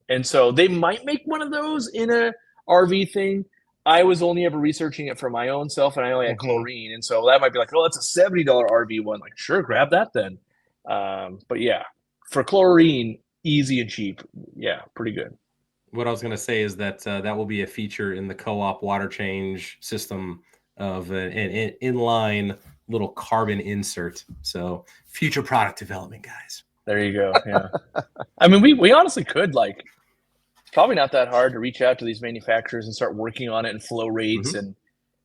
And so they might make one of those in a RV thing. I was only ever researching it for my own self, and I only had chlorine. And so that might be like, oh, that's a $70 RV one. Like, sure, grab that then. But yeah, for chlorine, easy and cheap. Yeah, pretty good. What I was going to say is that that will be a feature in the co-op water change system of an inline little carbon insert. So future product development, guys. There you go. Yeah. I mean, we honestly could, like, it's probably not that hard to reach out to these manufacturers and start working on it and flow rates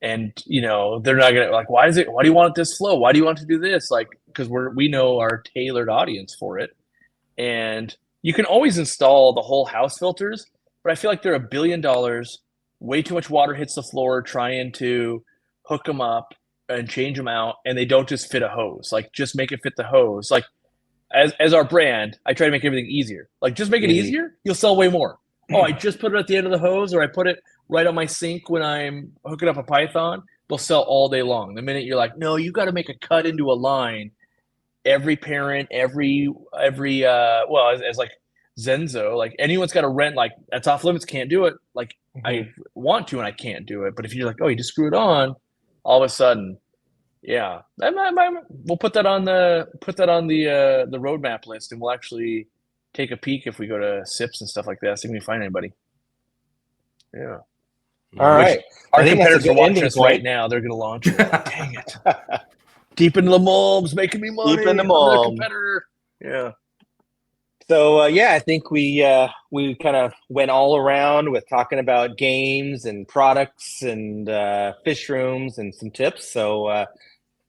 and you know, they're not gonna like, why do you want this flow? Why do you want to do this? Like, because we know our tailored audience for it. And you can always install the whole house filters, but I feel like they're $1 billion. Way too much water hits the floor trying to hook them up and change them out, and they don't just fit a hose. Like, just make it fit the hose. Like, as our brand, I try to make everything easier. Like, just make it easier, you'll sell way more. Oh, I just put it at the end of the hose, or I put it right on my sink when I'm hooking up a Python. They'll sell all day long. The minute you're like, no, you got to make a cut into a line. Every parent, every well, as like Zenzo, like anyone's got to rent. Like, that's off limits. Can't do it. Like, I want to and I can't do it. But if you're like, oh, you just screw it on, all of a sudden, yeah, we'll put that on the roadmap list, and we'll actually take a peek if we go to SIPs and stuff like that. See if we can find anybody. Yeah. All right. Our I think that's a competitors are good watching ending us point. right now. They're going to launch it. Dang it. Deep into the Mulm's, making me money. Deep in the Another Mulm. competitor. Yeah. So yeah, I think we kind of went all around with talking about games and products and fish rooms and some tips. So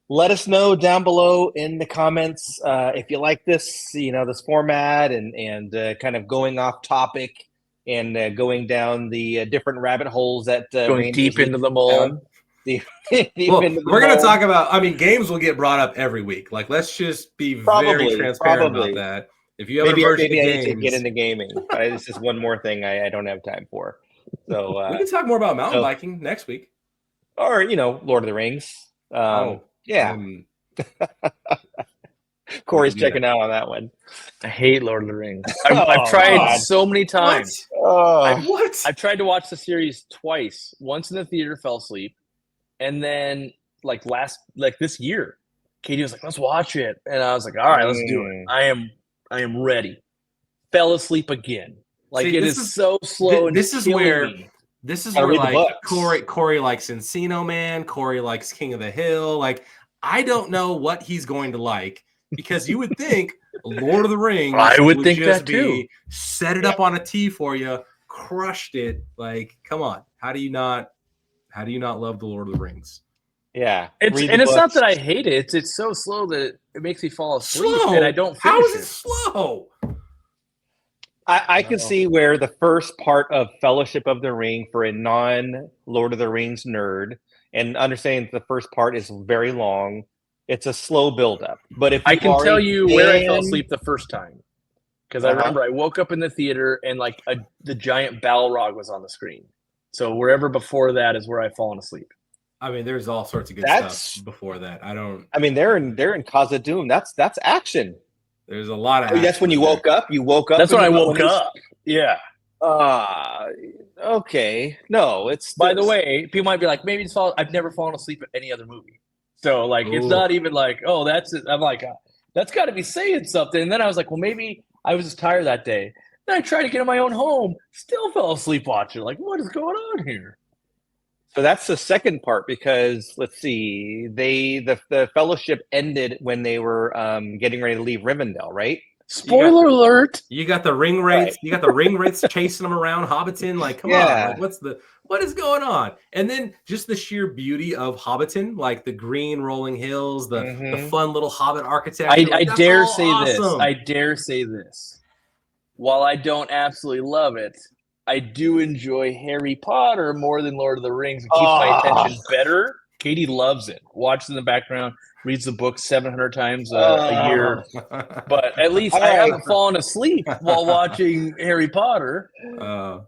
let us know down below in the comments if you like this, this format and kind of going off topic and going down the different rabbit holes that Going deep into the Mulm. We're going to talk about, I mean, games will get brought up every week. Like, let's just be very transparent about that. If you have maybe a I need games, to get into gaming. This is one more thing I don't have time for. So we can talk more about mountain biking next week, or Lord of the Rings. Yeah. Corey's checking out on that one. I hate Lord of the Rings. I've tried so many times. I've tried to watch the series twice. Once in the theater, fell asleep, and then this year, Katie was like, "Let's watch it," and I was like, "All right, let's do it." I am ready. Fell asleep again. Like, it is so slow. This is where like Corey likes Encino Man. Corey likes King of the Hill. Like, I don't know what he's going to like, because you would think Lord of the Rings. I would think just that too. Set it up on a tee for you, crushed it. Like, come on, how do you not love the Lord of the Rings? Yeah, it's not that I hate it. It's so slow that it makes me fall asleep, and I don't finish it. How is it slow? I can see where the first part of Fellowship of the Ring for a non-Lord of the Rings nerd, and understanding that the first part is very long, it's a slow build-up. But if I you've can tell already you where I fell been- asleep the first time. Because I Uh-huh. remember I woke up in the theater and like the giant Balrog was on the screen. So wherever before that is where I've fallen asleep. I mean, there's all sorts of good That's- stuff before that. I mean, they're in Khazad-dûm. That's action. There's a lot of. Oh, that's when you woke up. You woke up. That's when I and you- woke up. Yeah. Okay. No, it's By the way, people might be like, maybe it's I've never fallen asleep at any other movie. So like, it's Ooh. not even like, oh, that's it. I'm like, that's got to be saying something. And then I was like, well, maybe I was just tired that day. Then I tried to get in my own home, still fell asleep watching. Like, what is going on here? So that's the second part, because let's see, the Fellowship ended when they were getting ready to leave Rivendell, right? Spoiler alert. You got the ring wraiths. Right. You got the ring wraiths chasing them around Hobbiton. Like, come on! Yeah. Like, what is going on? And then just the sheer beauty of Hobbiton, like the green rolling hills, the Mhm. fun little Hobbit architecture. I Like, that's dare all say this. awesome. I dare say this. While I don't absolutely love it, I do enjoy Harry Potter more than Lord of the Rings. It keeps my attention better. Katie loves it. Watches in the background, reads the book 700 times a year. But at least All I right. haven't fallen asleep while watching Harry Potter.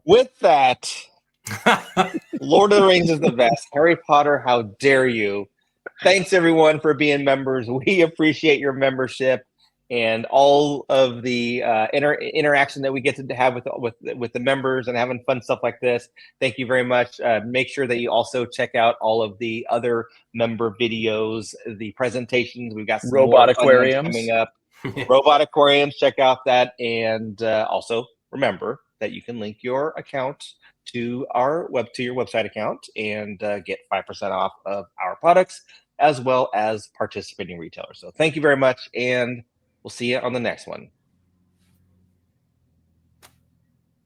With that, Lord of the Rings is the best. Harry Potter, how dare you? Thanks everyone for being members. We appreciate your membership and all of the interaction that we get to have with the members and having fun stuff like this. Thank you very much. Make sure that you also check out all of the other member videos, the presentations. We've got some Robot more fun ones aquariums. coming up. Robot aquariums, check out that. And also remember that you can link your account to your website account and get 5% off of our products, as well as participating retailers. So thank you very much, and we'll see you on the next one.